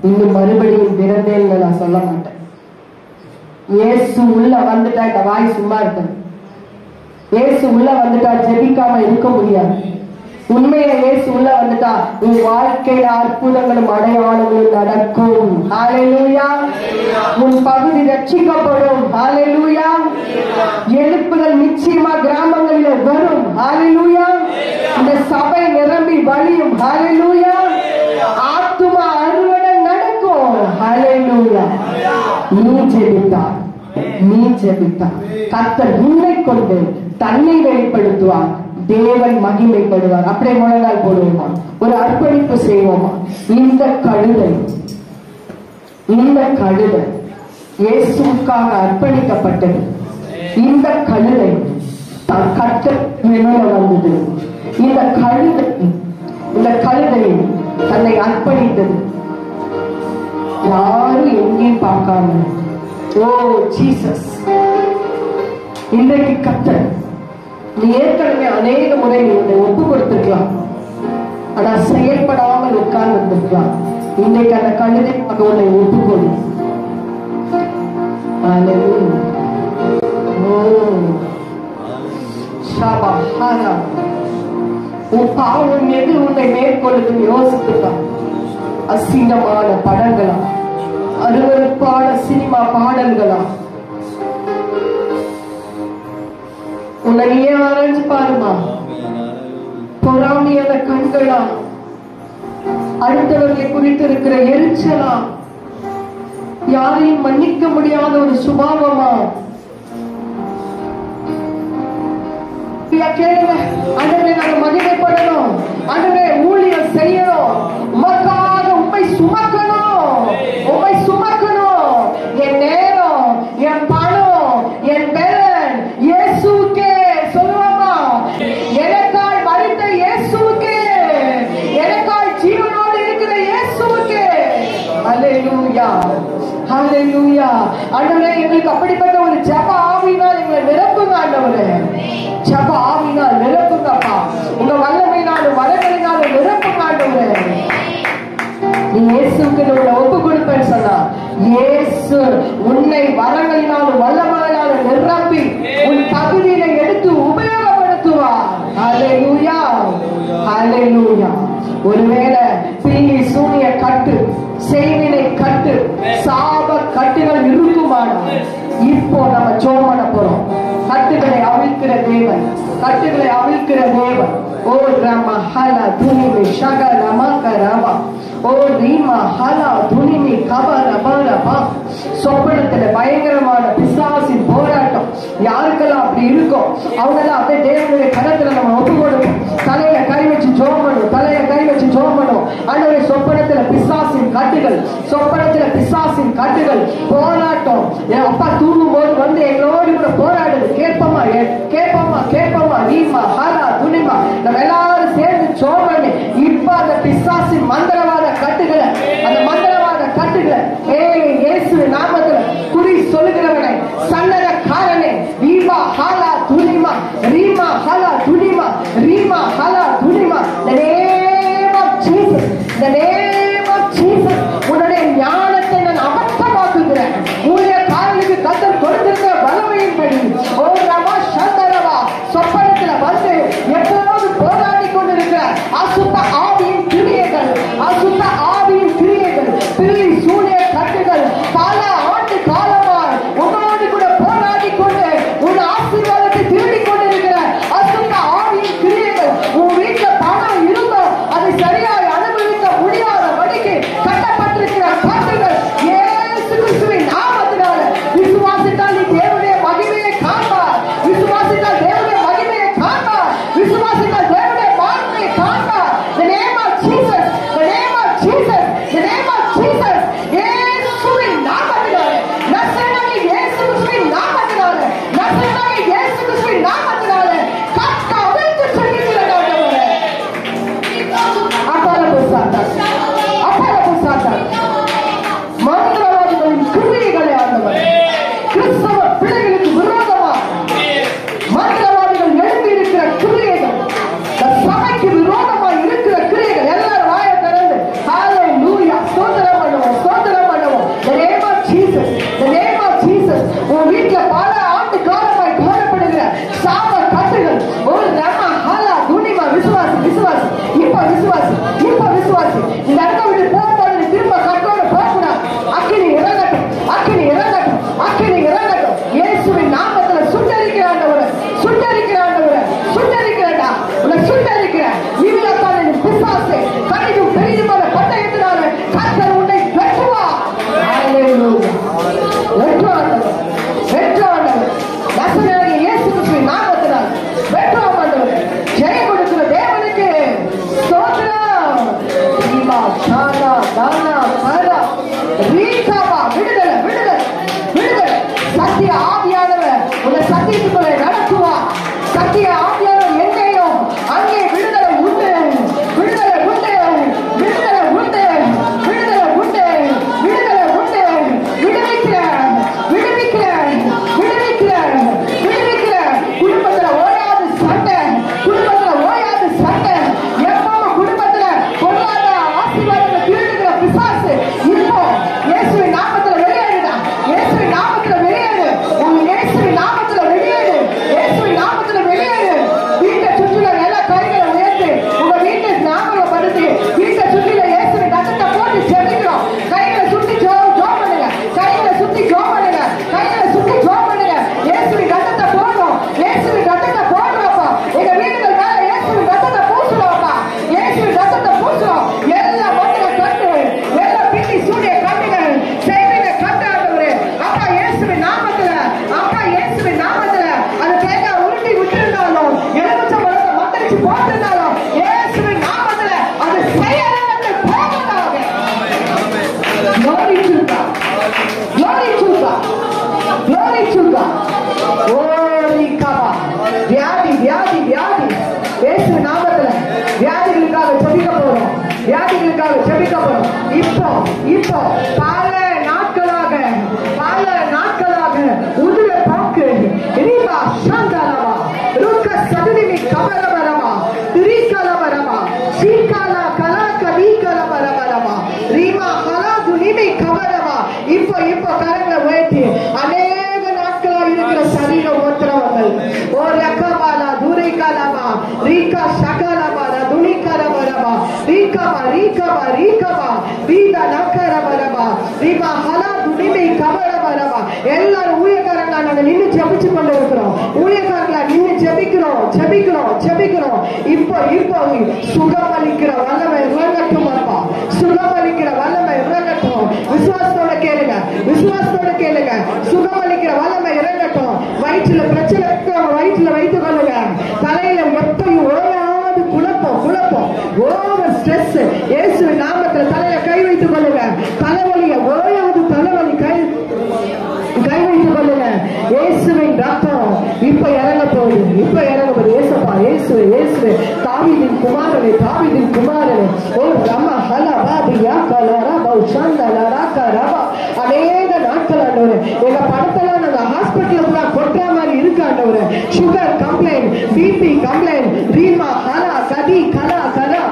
இன்னும் மறுபடியும் பிறந்தேன்னு நான் சொல்ல மாட்டேன். இயேசு உள்ள வந்துட்டா இந்த வாய் சும்மா இருக்கு. இயேசு உள்ள வந்துட்டா ஜெபிக்காம இருக்க முடியாது. உண்மையில இயேசு உள்ள வந்துட்டா உன் வாழ்க்கையில அற்புதங்களும் அடையாளங்களும் நடக்கும். ஹalleluya. உன் பகுதி ரட்சிக்கப்படும். ஹalleluya. எழுப்புதல் நிச்சயமா கிராமங்களில் வரும். ஹalleluya. இந்த சபை நிரம்பி வழியும். ஹalleluya. ஆத்துமா அறுவடை நடக்கும். ஹalleluya. நீ ஜெபித்தா கர்த்தர் உன்னை கொண்டு தன்னை வெளிப்படுத்துவார், தேவன் மகிமைப்படுவார். அப்படியே முழங்கால் போடுவோமா, ஒரு அர்ப்பணிப்பு செய்வோமா. இந்த கழுதை இயேசுவுக்காக அர்ப்பணிக்கப்பட்டது. இந்த கழுதை கர்த்தர் மேல வந்தது. இந்த கழுதை தன்னை அர்ப்பணித்தது. யாரும் எங்கேயும் பார்க்காம, ஓ ஜீசஸ். இன்றைக்கு கர்த்தர், நீ ஏற்கனவே அநேக முறை நீ உன்னை ஒப்பு கொடுத்திருக்கலாம், ஆனா செயல்படாமல் உட்கார்ந்து இருந்திருக்கலாம். இன்றைக்கு அந்த கழுதைக்காக உன்னை ஒப்பு கொடு. உன் பாவம் எது உன்னை மேற்கொள்ளுது யோசித்துதான். அசிங்கமான படங்களா, அருவருப்பான சினிமா பாடல்களா, உன்னை நீயே ஆராய்ச்சி பாருமா. பொறாமையான கண்களா, அடுத்தவர்களை குறித்து இருக்கிற எரிச்சலா, யாரையும் மன்னிக்க முடியாத ஒரு சுபாவமா. ஆண்டவரே நாங்க மகிமைப்படணும், ஆண்டவரே ஊழியம் செய்யணும், உமக்காக உம்மை சுமக்கணும். என் நேரம், என் பணம், என் பலன் இயேசுவுக்கே. சொல்லுவோமா, எனக்காய் மரித்த இயேசுவுக்கே, எனக்காய் ஜீவனோடு இருக்கிற இயேசுவுக்கே. ஹல்லேலூயா, ஹல்லேலூயா. ஆண்டவரே எங்களுக்கு அப்படிப்பட்ட ஒரு ஜெப ஆவியினால் எங்களை நிரப்புங்க. ஆண்டவரே ஜெப ஆவியினால் நிரப்புங்கப்பா. உங்க வல்லமையினாலும் வரங்களினாலும் நிரப்புங்க. ஆண்டவரே நீ இயேசுக்கு உள்ள ஒப்பு கொடுப்பேன்னு சொன்னா, இயேசு உன்னை வரங்களினாலும் வல்லமையினாலும் நிரப்பி உன் பகுதியில எடுத்து உபயோகப்படுத்துவார். ஹல்லேலூயா, ஹல்லேலூயா. ஒருவேளை பில்லி சூனிய கட்டு, செய்வினை கட்டு, சாப கட்டுகள் இருக்குமானா இப்போ நம்ம ஜெபம் பண்ண போறோம். கட்டுகளை அவிழ்க்கிற தேவன், கட்டுகளை அவிழ்க்கிற தேவன். ஓ ரம ஹல துனிமி ஷக ரமக ரம, ஓ ரீமா ஹல துனிமி கப ரப ரப. சொப்பனத்துல பயங்கரமான பிசாசின் போராட்டம் யாருக்கெல்லாம் அப்படி இருக்கும், அவங்கெல்லாம் அப்படியே தேவனுடைய கரத்துல நம்ம ஒப்பு கொடுப்போம். தலையில கை வச்சு ஜெபம் பண்ணும், தலையில கை வச்சு ஜெபம் பண்ணும். ஆண்டவரே சொப்பனத்துல பிசாசின் கட்டுகள், சொப்பனத்துல பிசாசின் கட்டுகள், போராட்டம். என் அப்பா தூங்கும் போது வந்து எங்களோடு கூட போராடுது. கேட்போமா கேட்போமா கேட்போமா. நீமா ஹலா துணிமா நம்ம எல்லாரும் சேர்ந்து ஜெபம் பண்ணி இப்ப அந்த பிசாசின் மந்திரவாத கட்டுகளை, அந்த மந்திரவாத கட்டுகளை இயேசு நாமத்துல குறி சொல்லுகிறவனை, சன்னதக்காரனே, Reema ஹலா துணிமா, Reema ஹலா துணிமா, Reema ஹலா துணிமா. The name of Jesus, the name of Jesus. உன்னுடைய ஞானத்தை நான் அபத்தமாக்குகிறேன். ஊழியக்காரனுக்கு கர்த்தர் கொடுத்திருக்கிற வல்லமையின்படி ஓ ரமா சந்தரவா சொப்பனத்துல வந்து எப்போது போராடி கொண்டிருக்கிற அசுத்த ஆவியின் கிரியைகள், அசுத்த ஆவியின் கிரியைகள், பில்லி சூனிய கட்டுகள் பல ஆண்டு காலமாய் உங்களோடு கூட போராடி வியாதி வியாதி வியாதி இயேசு நாமத்துல வியாதிகளுக்காக ஜெபிக்க போறோம். வியாதிகளுக்காக ஜெபிக்க போறோம். இப்போ இப்போ பல நாட்களாக உதிர பாக்கு ரீபா சாந்தாலவா ருக்க சதுரிமி கமரவரமா திரிகலவரமா சீகாலா கலா கலீகலவரவரமா ரீமா கலா துனிமி கமரவா இப்போ இப்போ கரங்களை உயர்த்தி அநேக நாட்களாக இருக்கிற சரீர உத்தரவங்கள் ஓ ரக்கமாலா துரைகாலமா ரீகா சகலமாலா துணிகலவரமா ரீகமா ரீகமா ரீகமா வீதா நக்கரவரமா ரீமா ஹலா துனிமி கமரவரமா. எல்லாரும் ஊழியக்காரங்களா நாங்க நின்று ஜெபிச்சு கொண்டு இருக்கிறோம். ஊழியக்காரங்களா நின்று ஜெபிக்கிறோம் ஜெபிக்கிறோம் ஜெபிக்கிறோம். இப்போ இப்போ சுகமளிக்கிற வல்லமை இறங்கட்டும் அப்பா. சுகமளிக்கிற வல்லமை இறங்கட்டும். விசுவாசத்தோட கேளுங்க, விசுவாசத்தோட கேளுங்க. சுகமளிக்கிற வல்லமை இறங்கட்டும். வயிற்றுல பிரச்சனை வயிற்றுல வைத்துக் கொள்ளுங்க. தலையில எப்பயும் ஓயாவது குழப்பம் குழப்பம் ஓவர் ஸ்ட்ரெஸ் இயேசுவின் நாமத்துல தலையில கை வைத்துக் கொள்ளுங்க. தலைவலிய ஓயாவது தலைவலி கை வைத்துக் கொள்ளுங்க. இயேசுவின் ரத்தம் இப்ப இறங்க போகுது, இப்ப இறங்க போகுது. இயேசுப்பா இயேசுவே இயேசுவே தாவீதின் குமாரனே தாவீதின் குமாரனே ஓ ரம ஹல பாபியா கலரா பௌஷந்தலரா கரபா. அநேக நாட்கள் ஆண்டவரே எங்க படத்தெல்லாம் நாங்க ஹாஸ்பிட்டலுக்கு கொட்டுற மாதிரி இருக்கு ஆண்டவரே. சுகர் கம்ப்ளைண்ட், பிபி கம்ப்ளைண்ட், ரீமா ஹலா கதி கலா கலா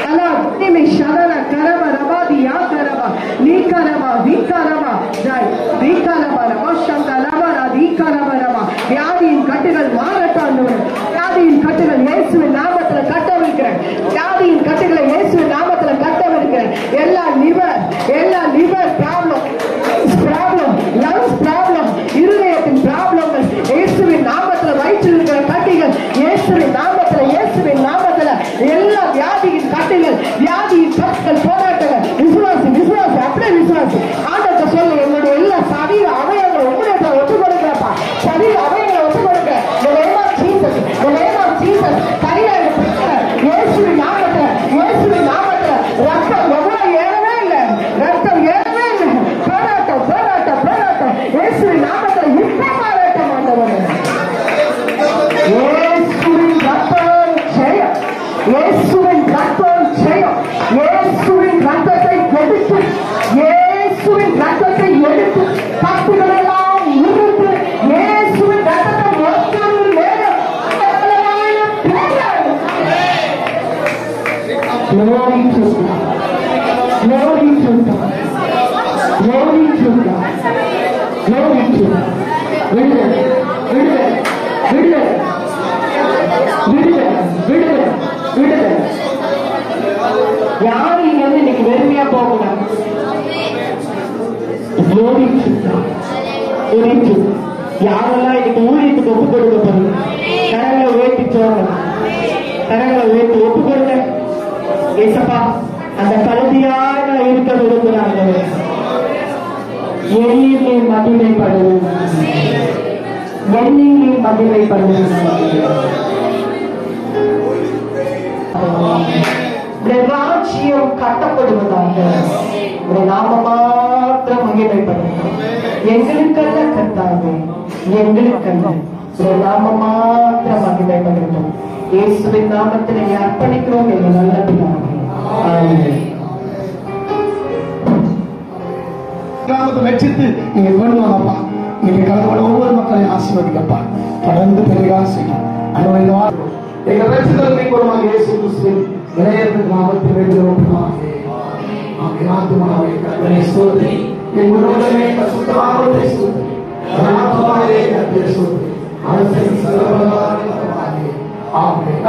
கலா நிமி ஷரன கரப ரபாதி யா கரபா நீ கரபா வி கரபா ஜாய் வி கரபா ரபா சந்தலபா தி கரபா ரபா. வியாதியின் கட்டுகள் மாறட்டும் ஆண்டவரே. வியாதியின் கட்டுகள் இயேசுவின் நாமத்துல கட்டவிழ்க்கிறேன். வியாதியின் கட்டுகளை இயேசுவின் நாமத்துல கட்டவிழ்க்கிறேன். எல்லா லிவர் ப்ராப்ளம் லங்ஸ் ப்ராப்ளம் இருதயத்தின் ப்ராப்ளங்கள் இயேசுவின் நாமத்துல வயிற்றில் இருக்கிற கட்டிகள் இயேசுவின் நாமத்துல எல்லா வியாதியின் கட்டுகள் வியாதியின் கட்டுகள் போராட்டங்கள் விசுவாசி விசுவாசி அப்படியே விசுவாசி ஆண்டத்தை சொல்லு. என்னுடைய எல்லா சரீர அவயங்களை உங்களுடைய ஒத்து கொடுக்கிறப்பா. சரீர அவயங்களை ஒத்து கொடுக்க கையில இயேசுவின் நாமத்துல ரத்தம் எவ்வளவு ஏறவே இல்லை. போராட்டம் இயேசுவின் நாமத்துல இப்ப மாறட்டும் ஆண்டவரே. இயேசுவின் ரத்தம் ஜெயம், இயேசுவின் ரத்தம் ஜெயம். இயேசுவின் ரத்தத்தை எடுத்து கட்டுகளெல்லாம் இழுத்து இயேசுவின் ரத்தத்தை ஒவ்வொரு நேரம் Glory to God. Glory to God. Glory to God. Glory to God. விடுதலை விடுதலை விடுதலை விடுதலை விடுதலை விடுதலை. யாரும் இங்க வந்து இன்னைக்கு வெறுமையா போகக்கூடாது. Glory to God. Glory to God. யாரெல்லாம் இன்னைக்கு ஊழியத்துக்கு ஒப்பு கொடுக்க போறீங்க கரங்களை உயர்த்தி சொல்லுங்க. கரங்களை உயர்த்தி ஒப்பு கொடுங்க. ஏசப்பா அந்த கல்வியாக இருக்க விரும்புகிறாங்க. எண்ணிலே மகிமைப்படுவது ராஜ்யம் கட்டப்படுவதாக நாம மாத்திரம் மகிமைப்படுவோம். எங்களுக்கல்ல கர்த்தாவே, எங்களுக்கல்ல நாம மாத்திரம் மகிமைப்படுவோம். இயேசுவின் நாமத்தில் அர்ப்பணிக்கிறோம் எங்கள் நல்ல பிதாவே. ஆமென். நாமத்தை வெச்சிட்டு நீங்க கொள்ளுவாங்கப்பா. நீங்க கலந்து ஒவ்வொரு மக்களையும் ஆசீர்வதிக்கப்பா. தொடர்ந்து பெருகாக செய்யும் எங்க வெற்றிகள் நீங்களுமாக இயேசு கிறிஸ்துவின் இளையத்தின் நாமத்தில் வேண்டுகிறோம். எங்களுடனே பரிசுத்தமானவரே ஸ்தோத்திரம். ஆமென்.